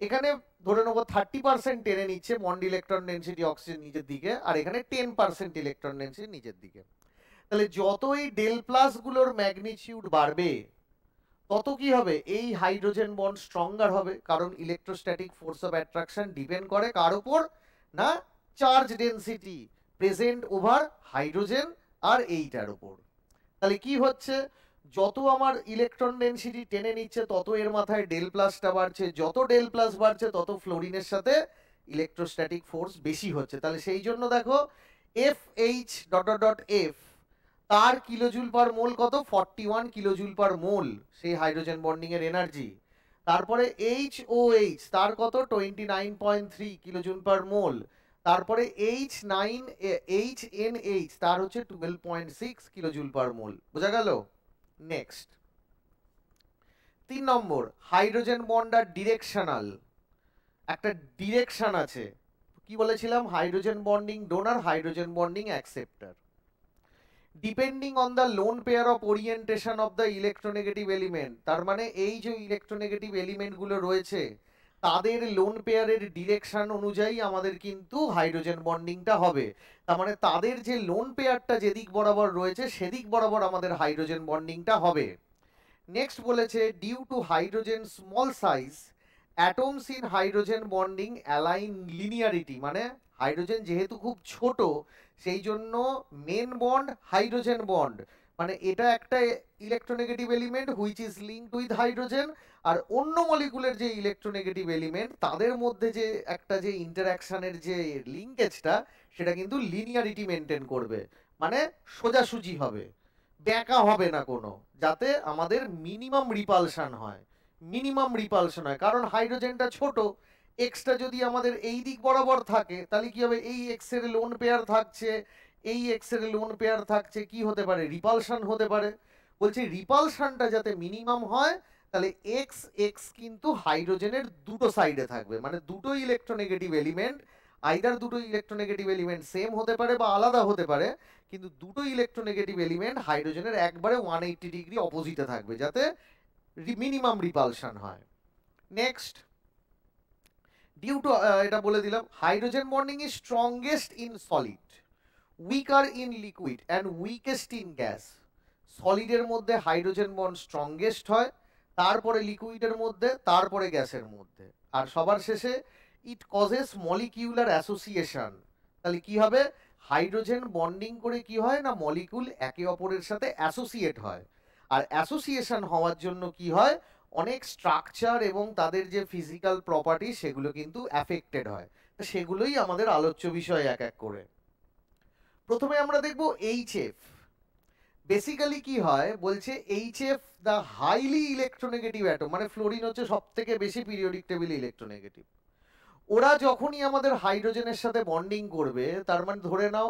এখানে ধরে নেবো 30% টেনে নিচ্ছে বন্ড ইলেকট্রন ডেনসিটি অক্সিজেন নিজের দিকে, আর এখানে 10% ইলেকট্রন ডেনসিটি নিজের দিকে। তাহলে যত এই ডেল প্লাস গুলোর ম্যাগনিটিউড বাড়বে, তত কি হবে? এই হাইড্রোজেন বন্ড স্ট্রঙ্গার হবে, কারণ electrostatic force of attraction depend করে কার উপর? না, charge density present over hydrogen আর এইটার উপর। তাহলে কি হচ্ছে? যত আমার ইলেকট্রন ডেনসিটি টেনে নিচ্ছে, তত এর মাথায় ডেল প্লাসটা বাড়ছে, যত ডেল প্লাস বাড়ছে তত ফ্লোরিনের সাথে ইলেকট্রোস্ট্যাটিক ফোর্স বেশি হচ্ছে। তাহলে সেই জন্য দেখো FH dot dot dot F, তার কিলোজুল পার মোল কত? 41 কিলোজুল পার মোল সেই হাইড্রোজেন বন্ডিং এর এনার্জি। তারপরে HOH, তার কত? 29.3 কিলোজুল পার মোল। তারপরে HNH, তার হচ্ছে 12.6 কিলোজুল পার মোল। বোঝা গেল? Next 3 number, hydrogen bond are directional. একটা ডিরেকশন আছে, কি বলেছিলাম? Hydrogen bonding donor, hydrogen bonding acceptor. Depending on the lone pair of orientation of the electronegative element. তার মানে এই যে ইলেকট্রোনেগেটিভ এলিমেন্ট গুলো রয়েছে, তাদের লোন পেয়ারের ডিরেকশন অনুযায়ী আমাদের কিন্তু হাইড্রোজেন বন্ডিংটা হবে। তার মানে তাদের যে লোন পেয়ারটা যেদিক বরাবর রয়েছে, সেদিক বরাবর আমাদের হাইড্রোজেন বন্ডিংটা হবে। নেক্সট বলেছে, due to hydrogen small size, atoms in hydrogen bonding align linearity. মানে হাইড্রোজেন যেহেতু খুব ছোট, সেই জন্য মেন বন্ড হাইড্রোজেন বন্ড, মানে এটা একটা electronegative element which is linked with hydrogen, আর অন্য মলিকুলের যে ইলেকট্রোনেগেটিভ এলিমেন্ট তাদের মধ্যে যে একটা যে ইন্টারঅ্যাকশনের যে লিঙ্কেজটা, সেটা কিন্তু লিনিয়ারিটি মেনটেন করবে, মানে সোজাসুজি হবে, ব্যাকা হবে না কোনো, যাতে আমাদের মিনিমাম রিপালশন হয়। মিনিমাম রিপালশন হয়, কারণ হাইড্রোজেনটা ছোট, এক্সটা যদি আমাদের এই দিক বরাবর থাকে, তাহলে কি হবে? এই এক্স এর লোন পেয়ার থাকছে, এই এক্স এর লোন পেয়ার থাকছে, কি হতে পারে? রিপালশন হতে পারে। বলছে রিপালশনটা যাতে মিনিমাম হয়, তাহলে এক্স এক্স কিন্তু হাইড্রোজেনের দুটো সাইডে থাকবে, মানে দুটো ইলেকট্রোনেগেটিভ এলিমেন্ট, আইদার দুটো ইলেকট্রোনেগেটিভ এলিমেন্ট সেম হতে পারে বা আলাদা হতে পারে, কিন্তু দুটো ইলেকট্রোনেগেটিভ এলিমেন্ট হাইড্রোজেনের একবারে 180 ডিগ্রি অপোজিটে থাকবে, যাতে মিনিমাম রিপালশন হয়। নেক্সট, ডিউ টু, এটা বলে দিলাম, hydrogen bonding is strongest in solid, weaker in liquid and weakest in gas. সলিডের মধ্যে হাইড্রোজেন বন্ড স্ট্রংগেস্ট হয়, তারপরে লিকুইডের মধ্যে, তারপরে গ্যাসের মধ্যে, আর সবার শেষে ইট কজেস মলিকিউলার অ্যাসোসিয়েশন। তাহলে কি হবে? হাইড্রোজেন বন্ডিং করে কি হয় না, মলিকিউল একে অপরের সাথে অ্যাসোসিয়েট হয়, আর অ্যাসোসিয়েশন হওয়ার জন্য কি হয়? অনেক স্ট্রাকচার এবং তাদের যে ফিজিক্যাল প্রপার্টি সেগুলো কিন্তু অ্যাফেক্টেড হয়। তো সেগুলোই আমাদের আলোচ্য বিষয় এক এক করে। প্রথমে আমরা দেখব HF। বেসিক্যালি কি হয় বলছে, HF the highly electronegative atom, মানে ফ্লোরিন হচ্ছে সব থেকে বেশি পিরিয়ডিক টেবিল ইলেকট্রোনেগেটিভ। ওরা যখনই আমাদের হাইড্রোজেনের সাথে বন্ডিং করবে, তার মানে ধরে নাও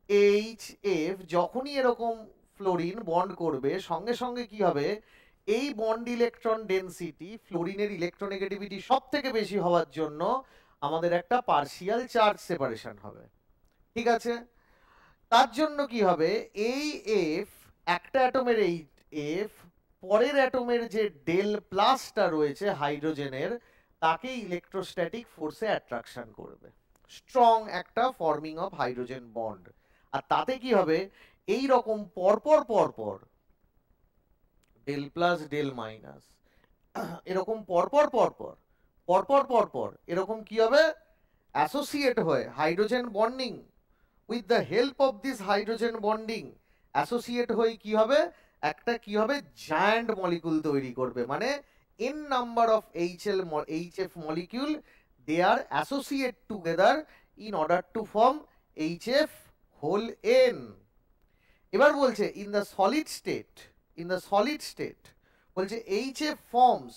HF, যখনই এরকম ফ্লোরিন বন্ড করবে, সঙ্গে সঙ্গে কি হবে? এই বন্ড ইলেকট্রন ডেনসিটি, ফ্লোরিনের ইলেকট্রোনেগেটিভিটি সব থেকে বেশি হওয়ার জন্য আমাদের একটা পার্শিয়াল চার্জ সেপারেশন হবে। ঠিক আছে? তার জন্য কি হবে? এই এফ, একটা অ্যাটমের এই এফ, পরের অ্যাটমের যে ডেল প্লাসটা রয়েছে হাইড্রোজেনের, তাকে ইলেকট্রোস্ট্যাটিক ফোর্সে অ্যাট্রাকশন করবে, স্ট্রং একটা ফর্মিং অফ হাইড্রোজেন বন্ড। আর তাতে কি হবে, এই রকম পরপর পরপর ডেল প্লাস ডেল মাইনাস এরকম পরপর পরপর পরপর পরপর এরকম কি হবে, অ্যাসোসিয়েট হয়ে hydrogen bonding, with the help of this hydrogen bonding associate হয়ে কি হবে, একটা কি হবে, জায়ান্ট মলিকুল তৈরি করবে। মানে n number of HF molecule they are associate together in order to form HF whole n। এবার বলছে ইন দ্য সলিড স্টেট বলছে HF forms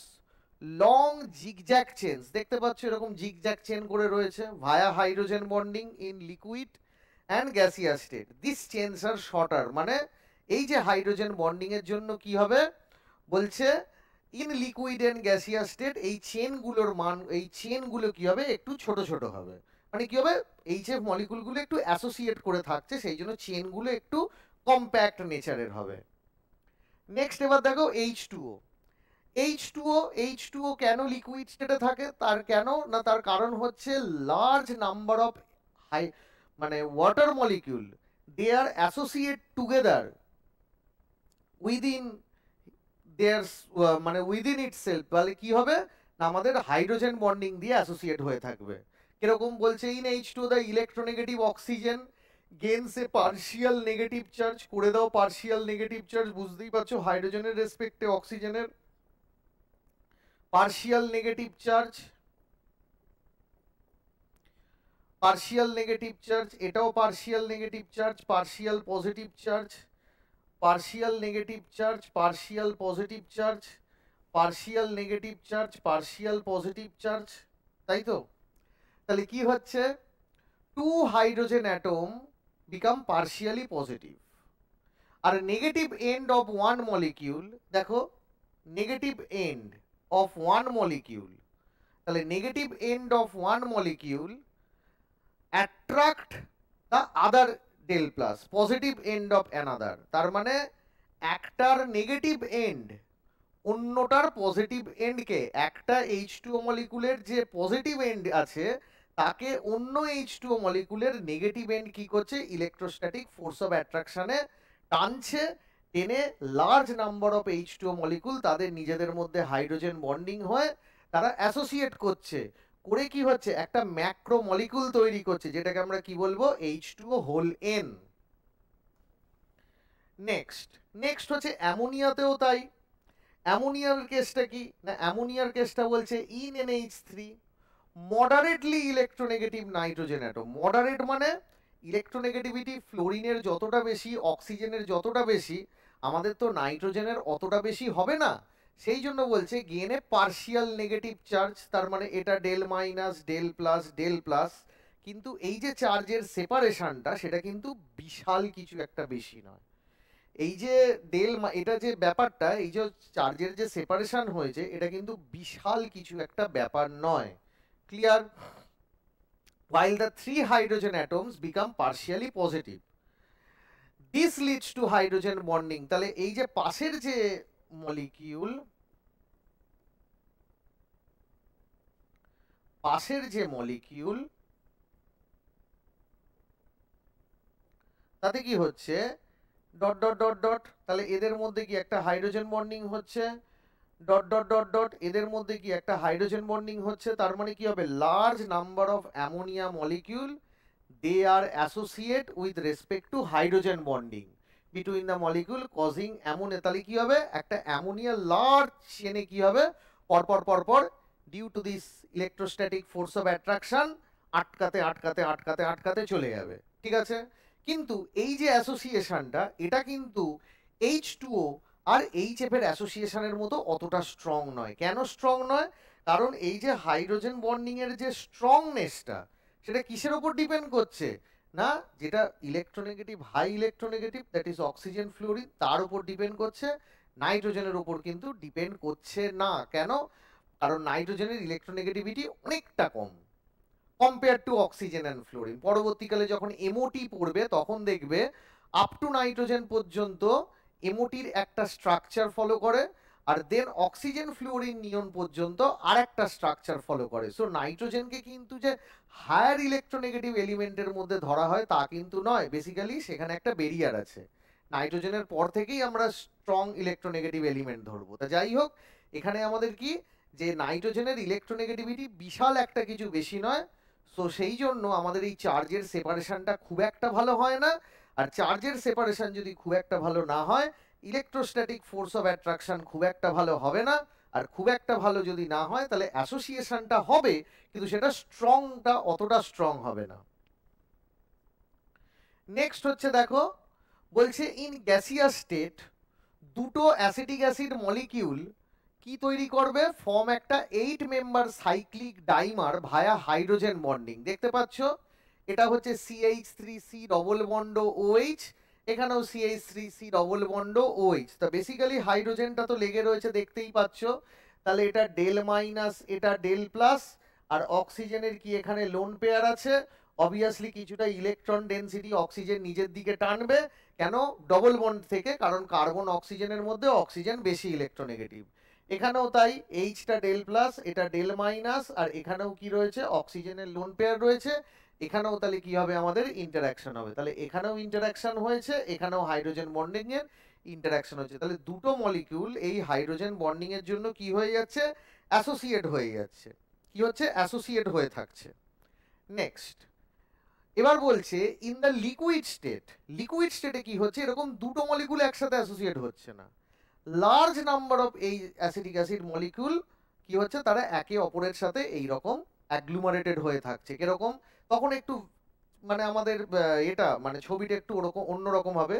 long zigzag chains, দেখতে পাচ্ছ এরকম জিগজ্যাগ চেন করে রয়েছে, via hydrogen bonding in liquid and gaseous state. This chains are shorter, মানে এই যে হাইড্রোজেন বন্ডিং এর জন্য কি হবে বলছে, in liquid and gaseous state এই চেনগুলো কি হবে, একটু ছোট ছোট হবে। মানে কি হবে, HF মলিকুলগুলো একটু অ্যাসোসিয়েট করে থাকছে, সেই জন্য চেনগুলো একটু কম্প্যাক্ট নেচারের হবে। নেক্সট এবার দেখো H2O কেন লিকুইড স্টেটে থাকে, তার কারণ হচ্ছে large number of water molecule they are associate together within within itself, তাহলে কি হবে না, আমাদের হাইড্রোজেন বন্ডিং দিয়ে অ্যাসোসিয়েট হয়ে থাকবে। কিরকম বলছে, in H2 the electronegative oxygen gains A partial negative charge, করে দাও পার্শিয়াল নেগেটিভ চার্জ, বুঝতেই পারছো হাইড্রোজেনের রেসপেক্টে অক্সিজেনের পার্শিয়াল নেগেটিভ চার্জ, এটাও partial negative charge, partial positive charge, partial negative charge, partial positive charge, partial negative charge, partial positive charge, তাই তো? তাহলে কি হচ্ছে, two hydrogen atom become partially positive. আর negative end of one molecule, দেখো negative end of one molecule, তাহলে negative end of one molecule attract the other del plus positive end of another. তার মানে একটার নেগেটিভ এন্ড অন্যটার পজিটিভ এন্ডকে, একটা H2O মলিকুলের যে পজিটিভ এন্ড আছে তাকে অন্য H2O মলিকুলের নেগেটিভ এন্ড কি করছে, ইলেকট্রোস্ট্যাটিক ফোর্স অফ অ্যাট্রাকশনে টানছে, টেনে large number of H2O molecule তাদের নিজেদের মধ্যে হাইড্রোজেন বন্ডিং হয়ে তারা অ্যাসোসিয়েট করছে, করে কি হচ্ছে, একটা ম্যাক্রো মলিকুল তৈরি করছে, যেটাকে আমরা কি বলবো, H2O হোল n। নেক্সট হচ্ছে অ্যামোনিয়াতেও তাই। অ্যামোনিয়ার কেসটা কি না, অ্যামোনিয়ার কেসটা বলছে in NH3 moderately electronegative nitrogen atom. Moderate মানে ইলেকট্রোনেগেটিভিটি ফ্লোরিনের যতটা বেশি, অক্সিজেনের যতটা বেশি, আমাদের তো নাইট্রোজেনের অতটা বেশি হবে না, সেই জন্য বলছে গেনে পার্শিয়াল নেগেটিভ চার্জ, তার মানে এটা ডেল মাইনাস ডেল প্লাস, কিন্তু এই যে চার্জের সেপারেশনটা সেটা কিন্তু বিশাল কিছু একটা বেশি নয়। এই যে এটা যে ব্যাপারটা, এই যে চার্জের যে সেপারেশন হয়েছে, এটা কিন্তু বিশাল কিছু একটা ব্যাপার নয়। Clear? while the three hydrogen atoms become partially positive, this leads to hydrogen bonding। তাহলে এই যে পাশের যে মলিকিউল তাতে কি হচ্ছে, ডট ডট ডট ডট, তাহলে এদের মধ্যে কি একটা হাইড্রোজেন বন্ডিং হচ্ছে, ডট ডট ডট ডট, এদের মধ্যে কি একটা হাইড্রোজেন বন্ডিং হচ্ছে, তার মানে কি হবে, large number of ammonia molecule they are associate with respect to hydrogen bonding between the molecule causing ammonia. তাহলে কি হবে, একটা অ্যামোনিয়া লার্জ চেনে কি হবে, পরপর পরপর due to this electrostatic force of attraction আটকাতে চলে যাবে, ঠিক আছে? কিন্তু এই যে অ্যাসোসিয়েশনটা, এটা কিন্তু H2O আর HF এর অ্যাসোসিয়েশনের মতো অতটা স্ট্রং নয়। কেন স্ট্রং নয়, কারণ এই যে হাইড্রোজেন বন্ডিং এর যে স্ট্রংনেসটা, সেটা কিসের উপর ডিপেন্ড করছে না, যেটা electronegative, high electronegative, that is oxygen fluorine, তার উপর ডিপেন্ড করছে, নাইট্রোজেনের উপর কিন্তু ডিপেন্ড করছে না। কেন? কারণ নাইট্রোজেনের ইলেকট্রোনেগেটিভিটি অনেকটা কম compare to oxygen and fluorine. পরবর্তীকালে যখন এমওটি পড়বে তখন দেখবে আপ টু নাইট্রোজেন পর্যন্ত এমওটির একটা স্ট্রাকচার ফলো করে, আর দেন অক্সিজেন ফ্লুরিন নিয়ন পর্যন্ত আরেকটা স্ট্রাকচার ফলো করে। সো নাইট্রোজেনকে কিন্তু যে হায়ার ইলেকট্রোনেগেটিভ এলিমেন্টের মধ্যে ধরা হয় তা কিন্তু নয়, বেসিক্যালি সেখানে একটা বেরিয়ার আছে। নাইট্রোজেনের পর থেকেই আমরা স্ট্রং ইলেকট্রোনেগেটিভ এলিমেন্ট ধরবো। তা যাই হোক, এখানে আমাদের কি যে নাইট্রোজেনের ইলেকট্রোনেগেটিভিটি বিশাল একটা কিছু বেশি নয়। সো সেই জন্য আমাদের এই চার্জের সেপারেশনটা খুব একটা ভালো হয় না। আর চার্জের সেপারেশন যদি খুব একটা ভালো না হয়, ইলেকট্রোস্ট্যাটিক ফোর্স অফ অ্যাট্রাকশন খুব একটা ভালো হবে না। আর খুব একটা ভালো যদি না হয় তাহলে অ্যাসোসিয়েশনটা হবে, কিন্তু সেটা স্ট্রংটা অতটা স্ট্রং হবে না। নেক্সট হচ্ছে দেখো, বলছে ইন গ্যাসিয়াস স্টেট দুটো অ্যাসিটিক অ্যাসিড মলিকিউল কি তৈরি করবে, ফর্ম একটা 8 মেম্বার সাইক্লিক ডাইমার ভায়া হাইড্রোজেন বন্ডিং। দেখতে পাচ্ছ এটা হচ্ছে CH3C ডবল বন্ড OH, এখানেও CH3C ডবল বন্ড OH। তা বেসিক্যালি হাইড্রোজেনটা তো লেগে রয়েছে দেখতেই পাচ্ছ, তাহলে এটা ডেল মাইনাস এটা ডেল প্লাস, আর অক্সিজেনের কি এখানে লোন পেয়ার আছে, অবভিয়াসলি কিছুটা ইলেকট্রন ডেনসিটি অক্সিজেন নিজের দিকে টানবে। কেন? ডবল বন্ড থেকে, কারণ কার্বন অক্সিজেনের মধ্যে অক্সিজেন বেশি ইলেকট্রোনেগেটিভ। এখানেও তাই, এইচটা ডেল প্লাস এটা ডেল মাইনাস, আর এখানেও কি রয়েছে অক্সিজেনের লোন পেয়ার রয়েছে। এখানেও তাহলে কি হবে আমাদের ইন্টারঅ্যাকশন হবে, তাহলে এখানেও ইন্টারঅ্যাকশন হয়েছে, এখানেও হাইড্রোজেন বন্ডিং এর ইন্টারঅ্যাকশন হচ্ছে। তাহলে দুটো মলিকিউল এই হাইড্রোজেন বন্ডিং এর জন্য কি হয়ে যাচ্ছে, অ্যাসোসিয়েট হয়ে যাচ্ছে। কি হচ্ছে, অ্যাসোসিয়েট হয়ে থাকছে। নেক্সট এবার বলছে in the liquid state, liquid স্টেটে কি হচ্ছে, এরকম দুটো মলিকুল একসাথে অ্যাসোসিয়েট হচ্ছে না, লার্জ নাম্বার অফ এই অ্যাসিটিক অ্যাসিড মলিকিউল কি হচ্ছে, তারা একে অপরের সাথে এই রকম অ্যাগ্লুমারেটেড হয়ে থাকছে। কিরকম, তখন একটু মানে আমাদের এটা মানে ছবিটা একটু ওরকম অন্যরকম হবে।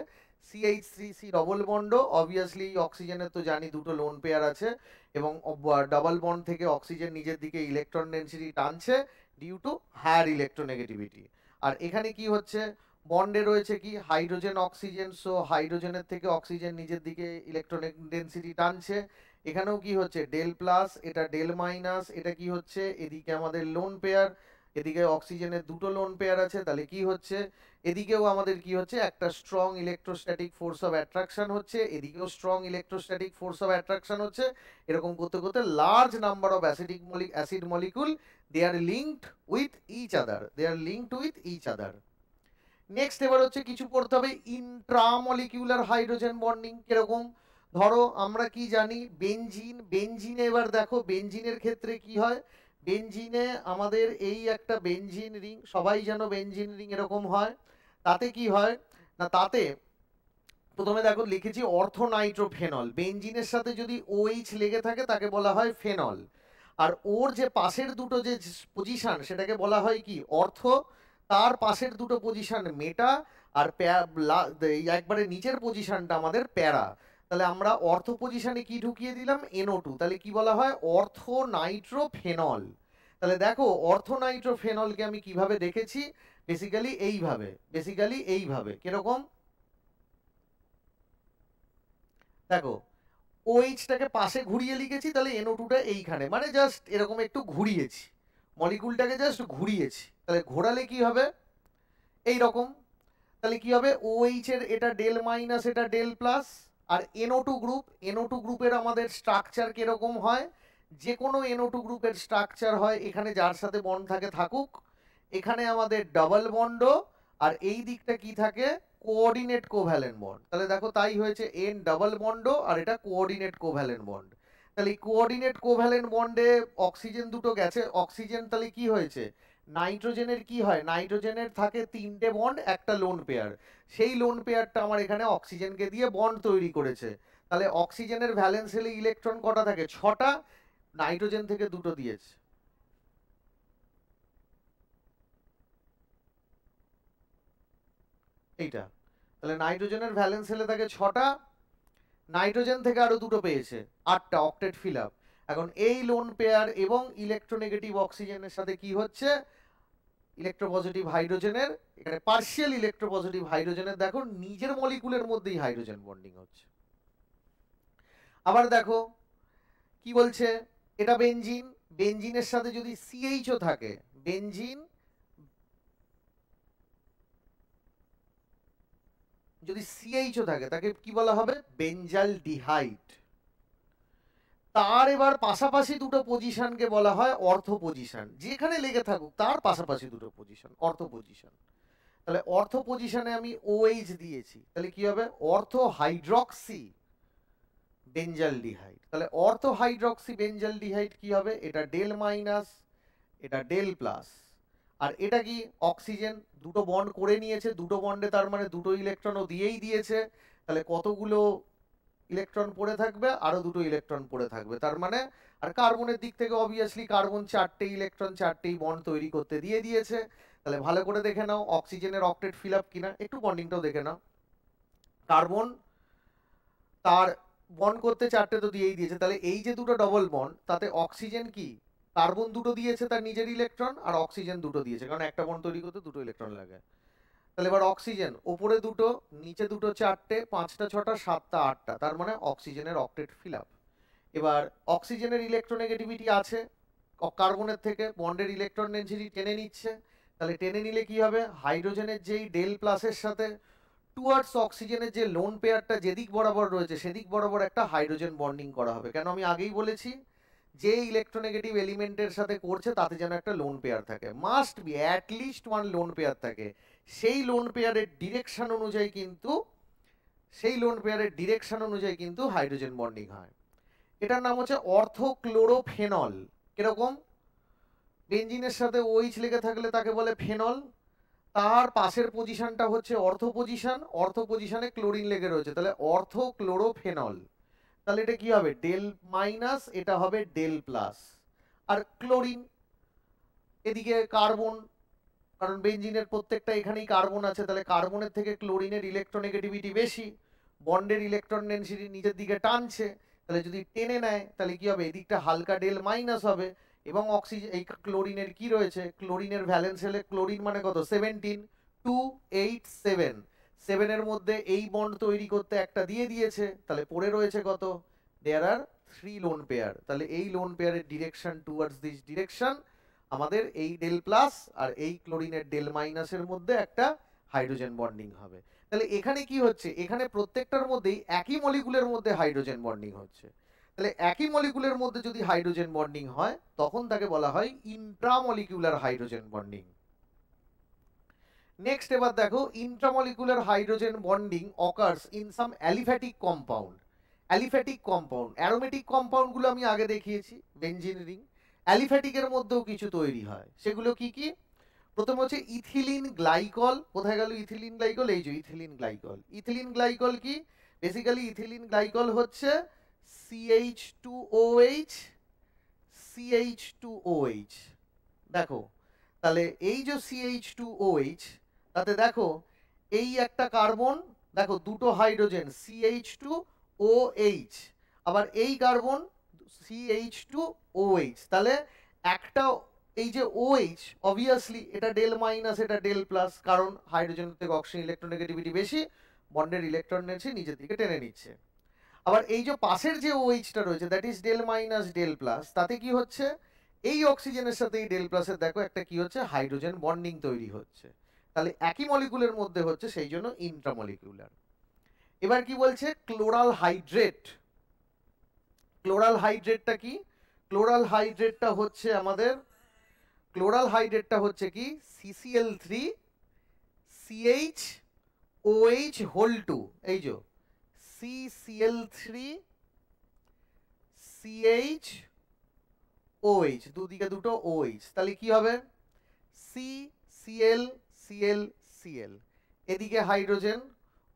CH3C ডবল বন্ড, অবভিয়াসলি অক্সিজেনের তো জানি দুটো লোন পেয়ার আছে, এবং ডাবল বন্ড থেকে অক্সিজেন নিজের দিকে ইলেকট্রন ডেনসিটি টানছে ডিউ টু হায়ার ইলেকট্রোনেগেটিভিটি। আর এখানে কি হচ্ছে, বন্ডে রয়েছে কি হাইড্রোজেন অক্সিজেন, সো হাইড্রোজেনের থেকে অক্সিজেন নিজের দিকে ইলেকট্রন ডেনসিটি টানছে। এখানেও কি হচ্ছে ডেল প্লাস এটা ডেল মাইনাস, এটা কি হচ্ছে এদিকে আমাদের লোন পেয়ার, এদিকে অক্সিজেনের দুটো লোন পেয়ার আছে, তাহলে কি হচ্ছে এদিকেও আমাদের কি হচ্ছে একটা strong electrostatic force of attraction হচ্ছে, এদিকেও strong electrostatic force of attraction হচ্ছে। এরকম করতে করতে large number of acid molecule they are linked with each other, they are linked with each other. Next এবার হচ্ছে কিছু পড়তে হবে ইন্ট্রামলিকিউলার হাইড্রোজেন বন্ডিং। কিরকম, ধরো আমরা কি জানি বেনজিন, বেনজিনে এবার দেখো বেনজিনের ক্ষেত্রে কি হয়, বেনজিনে আমাদের এই একটা বেনজিন রিং, সবাই জানো বেনজিন রিং এরকম হয়। তাতে কি হয় না, তাতে প্রথমে দেখো লিখেছি অর্থোনাইট্রোফেনল, বেনজিনের সাথে যদি OH লেগে থাকে তাকে বলা হয় ফেনল, আর ওর যে পাশের দুটো যে পজিশন সেটাকে বলা হয় কি অর্থ, তার পাশের দুটো পজিশন মেটা, আর একবারে নিচের পজিশনটা আমাদের প্যারা। তাহলে আমরা অর্থ পজিশনে কি ঢুকিয়ে দিলাম NO2, তাহলে কি বলা হয় অর্থোনাইট্রোফেনল। তাহলে দেখো অর্থোনাইট্রোফেনলকে আমি কিভাবে দেখেছি, বেসিক্যালি এইভাবে কিরকম, দেখো OH-টাকে পাশে ঘুরিয়ে লিখেছি, তাহলে NO2টা এইখানে, মানে জাস্ট এরকম একটু ঘুরিয়েছি, মলিকুলটাকে জাস্ট ঘুরিয়েছি, তাহলে ঘোরালে কি হবে এই রকম। তাহলে কি হবে OH এর এটা ডেল মাইনাস এটা ডেল প্লাস, আর NO2 গ্রুপের আমাদের স্ট্রাকচার কিরকম হয়, যে কোনো NO2 গ্রুপের স্ট্রাকচার হয় এখানে যার সাথে বন্ড থাকে থাকুক, এখানে আমাদের ডাবল বন্ড, আর এই দিকটা কি থাকে কোঅর্ডিনেট কোভ্যালেন্ট বন্ড। তাহলে দেখো তাই হয়েছে N ডাবল বন্ড, আর এটা কোঅর্ডিনেট কোভ্যালেন্ট বন্ড। তাহলে এই কোঅর্ডিনেট কোভ্যালেন্ট বন্ডে অক্সিজেন দুটো গেছে, অক্সিজেন তাহলে কি হয়েছে, নাইট্রোজেনের কি হয়, নাইট্রোজেনের থাকে তিনটে বন্ড একটা লোন পেয়ার, সেই লোন পেয়ারটা আমার এখানে অক্সিজেনকে দিয়ে বন্ড তৈরি করেছে। তাহলে অক্সিজেনের ভ্যালেন্স শেলে ইলেকট্রন কটা থাকে, 6টা, নাইট্রোজেন থেকে দুটো দিয়েছে। এইটা, তাহলে নাইট্রোজেনের ভ্যালেন্স শেলে থাকে 6টা, নাইট্রোজেন থেকে আরো দুটো পেয়েছে 8টা, অক্টেট ফিল আপ। এখন এই লোন পেয়ার এবং ইলেকট্রোনেগেটিভ অক্সিজেনের সাথে কি হচ্ছে, ইলেকট্রোপজিটিভ হাইড্রোজেনের, এখানে পার্শিয়াল ইলেকট্রোপজিটিভ হাইড্রোজেনের দেখো নিজের মলিকুলের মধ্যেই হাইড্রোজেন বন্ডিং হচ্ছে। আবার দেখো কি বলছে, এটা বেনজিন, বেনজিনের সাথে যদি CH-ও থাকে, বেনজিন যদি CH-ও থাকে তাকে কি বলা হবে বেঞ্জালডিহাইড। তার এবার পাশাপাশি দুটো পজিশনকে বলা হয় অর্থ পজিশন, যেখানে লেগে থাকুক তার পাশাপাশি দুটো পজিশন অর্থ পজিশন। তাহলে অর্থ পজিশনে আমি OH দিয়েছি, তাহলে কি হবে অর্থ হাইড্রক্সি বেঞ্জালডিহাইড। তাহলে অর্থ হাইড্রক্সি বেঞ্জালডিহাইড কি হবে, এটা ডেল মাইনাস, এটা ডেল প্লাস, আর এটা কি অক্সিজেন দুটো বন্ড করে নিয়েছে, দুটো বন্ডে তার মানে দুটো ইলেকট্রনও দিয়েই দিয়েছে, তাহলে কতগুলো ইলেকট্রন পড়ে থাকবে, আরো দুটো ইলেকট্রন পড়ে থাকবে, তার মানে আর কার্বনের দিক থেকে অবভিয়াসলি কার্বন চারটে ইলেকট্রন চারটেই বন্ড তৈরি করতে দিয়ে দিয়েছে। তাহলে ভালো করে দেখে নাও অক্সিজেনের অক্টেট ফিল আপ কিনা, একটু বন্ডিংটাও দেখে নাও। কার্বন তার বন্ড করতে চারটে তো দিয়েই দিয়েছে, তাহলে এই যে দুটো ডবল বন্ড তাতে অক্সিজেন কি কার্বন দুটো দিয়েছে তার নিজের ইলেকট্রন, আর অক্সিজেন দুটো দিয়েছে, কারণ একটা বন্ড তৈরি করতে দুটো ইলেকট্রন লাগে। তাহলে এবার অক্সিজেন ওপরে দুটো নিচে দুটো চারটে পাঁচটা ছটা সাতটা আটটা, তার মানে অক্সিজেনের অক্টেট ফিল আপ। এবার অক্সিজেনের ইলেকট্রোনেগেটিভিটি আছে কার্বনের থেকে, বন্ডের ইলেকট্রন ডেনসিটি টেনে নিচ্ছে, তাহলে টেনে নিলে কি হবে হাইড্রোজেনের যেই ডেল প্লাসের সাথে টুয়ার্ডস অক্সিজেনের যে লোন পেয়ারটা যেদিক বরাবর রয়েছে সেদিক বরাবর একটা হাইড্রোজেন বন্ডিং করা হবে। কেন আমি আগেই বলেছি যে ইলেকট্রোনেগেটিভ এলিমেন্টের সাথে করছে তাতে যেন একটা লোন পেয়ার থাকে, must be at least one lone pair থাকে। সেই লোন পেয়ারের ডিরেকশন অনুযায়ী কিন্তু হাইড্রোজেন বন্ডিং হয়। এটার নাম হচ্ছে অর্থোক্লোরোফেনল। কিরকম, বেঞ্জিনের সাথে OH লেগে থাকলে তাকে বলে ফেনল, তার পাশের পজিশনটা হচ্ছে অর্থ পজিশন, অর্থ পজিশনে ক্লোরিন লেগে রয়েছে, তাহলে অর্থোক্লোরোফেনল। তাহলে এটা কি হবে ডেল মাইনাস, এটা হবে ডেল প্লাস, আর ক্লোরিন এদিকে কার্বন, কারণ বেঞ্জিনের প্রত্যেকটা এখানেই কার্বন আছে, তাহলে কার্বনের থেকে ক্লোরিনের ইলেকট্রোনেগেটিভিটি বেশি, বন্ডের ইলেকট্রন ডেনসিটি নিজের দিকে টানছে, তাহলে যদি টেনে নেয় তাহলে কি হবে এদিকটা হালকা ডেল মাইনাস হবে, এবং অক্সিজেন এই ক্লোরিনের কি রয়েছে, ক্লোরিনের ভ্যালেন্স হলে ক্লোরিন মানে কত 17, 2 8 7, 7 এর মধ্যে এই বন্ড তৈরি করতে একটা দিয়ে দিয়েছে, তাহলে পড়ে রয়েছে কত, দেয়ার আর 3 লোন পেয়ার, তাহলে এই লোন পেয়ারের ডিরেকশন টুয়ার্ডস দিস ডিরেকশন আমাদের এই ডেল প্লাস আর এই ক্লোরিনের ডেল মাইনাসের মধ্যে একটা হাইড্রোজেন বন্ডিং হবে। তাহলে এখানে কি হচ্ছে, এখানে প্রত্যেকটার মধ্যেই একই মলিকুলের মধ্যে হাইড্রোজেন বন্ডিং হচ্ছে, তাহলে একই মলিকুলের মধ্যে যদি হাইড্রোজেন বন্ডিং হয় তখন তাকে বলা হয় ইন্ট্রামলিকুলার হাইড্রোজেন বন্ডিং। নেক্সট এবার দেখো intramolecular hydrogen bonding occurs in some aliphatic compound. Aliphatic compound, aromatic কম্পাউন্ডগুলো আমি আগে দেখিয়েছি, বেনজিন রিং। অ্যালিফ্যাটিকের মধ্যেও কিছু তৈরি হয়, সেগুলো কি কি, প্রথম হচ্ছে ইথিলিন গ্লাইকল। কোথায় গেল ইথিলিন গ্লাইকল, এই যে ইথিলিন গ্লাইকল। ইথিলিন গ্লাইকল কি, বেসিক্যালি ইথিলিন গ্লাইকল হচ্ছে CH2OH CH2OH। দেখো তাহলে এই যে CH2OH, তাতে দেখো এই একটা কার্বন, দেখো দুটো হাইড্রোজেন CH2OH, আবার এই কার্বন CH2OH, তাহলে একটা এই যে OH অবভিয়াসলি এটা ডেল মাইনাস এটা ডেল প্লাস, কারণ হাইড্রোজেনের থেকে অক্সিজেন ইলেকট্রোনেগেটিভিটি বেশি, বন্ডের ইলেকট্রন নিচ্ছে নিজের দিকে টেনে নিচ্ছে। আবার এই যে পাশের যে OH-টা রয়েছে that is del minus del plus, তাতে কি হচ্ছে এই অক্সিজেনের সাথে এই ডেল প্লাসের দেখো একটা কি হচ্ছে হাইড্রোজেন বন্ডিং তৈরি হচ্ছে, তাহলে একই মলিকুলের মধ্যে হচ্ছে, সেই জন্য ইন্ট্রামলিকুলার। এবার কি বলছে ক্লোরাল হাইড্রেট। ক্লোরাল হাইড্রেটটা কি, ক্লোরাল হাইড্রেটটা হচ্ছে আমাদের, ক্লোরাল হাইড্রেটটা হচ্ছে কি CCl3 CHOH হোল 2, এই যে CCl3 CHOH, দুদিকে দুটো OH, তাহলে কি হবে CCl Cl Cl, এদিকে হাইড্রোজেন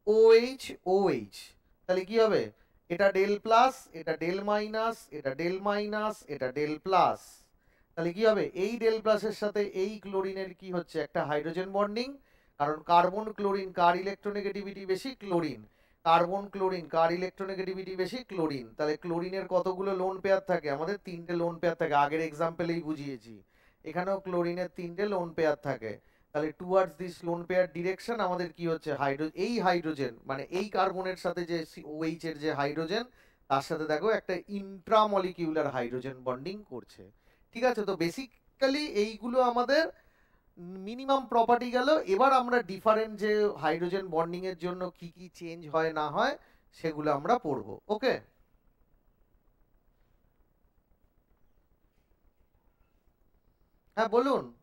OH OH, তাহলে কি হবে এটা ডেল প্লাস এটা ডেল মাইনাস এটা ডেল মাইনাস এটা ডেল প্লাস, তাহলে কি হবে এই ডেল প্লাসের সাথে এই ক্লোরিনের কি হচ্ছে একটা হাইড্রোজেন বন্ডিং, কারণ কার্বন ক্লোরিন কার ইলেকট্রোনেগেটিভিটি বেশি, ক্লোরিন, কার্বন ক্লোরিন কার ইলেকট্রোনেগেটিভিটি বেশি, ক্লোরিন, তাহলে ক্লোরিনের কতগুলো লোন পেয়ার থাকে, আমাদের 3টে লোন পেয়ার থাকে, আগের এক্সাম্পলেই বুঝিয়েছি, এখানেও ক্লোরিনের 3টে লোন পেয়ার থাকে, তাহলে towards this lone pair direction আমাদের কি হচ্ছে এই হাইড্রোজেন মানে এই কার্বনের সাথে যে OH এর যে হাইড্রোজেন তার সাথে দেখো একটা ইন্ট্রামলিকিউলার হাইড্রোজেন বন্ডিং করছে। ঠিক আছে, তো বেসিক্যালি এইগুলো আমাদের মিনিমাম প্রপার্টি গেল। এবার আমরা ডিফারেন্ট যে হাইড্রোজেন বন্ডিং এর জন্য কি কি চেঞ্জ হয় না হয় সেগুলো আমরা পড়বো। ওকে, হ্যাঁ বলুন।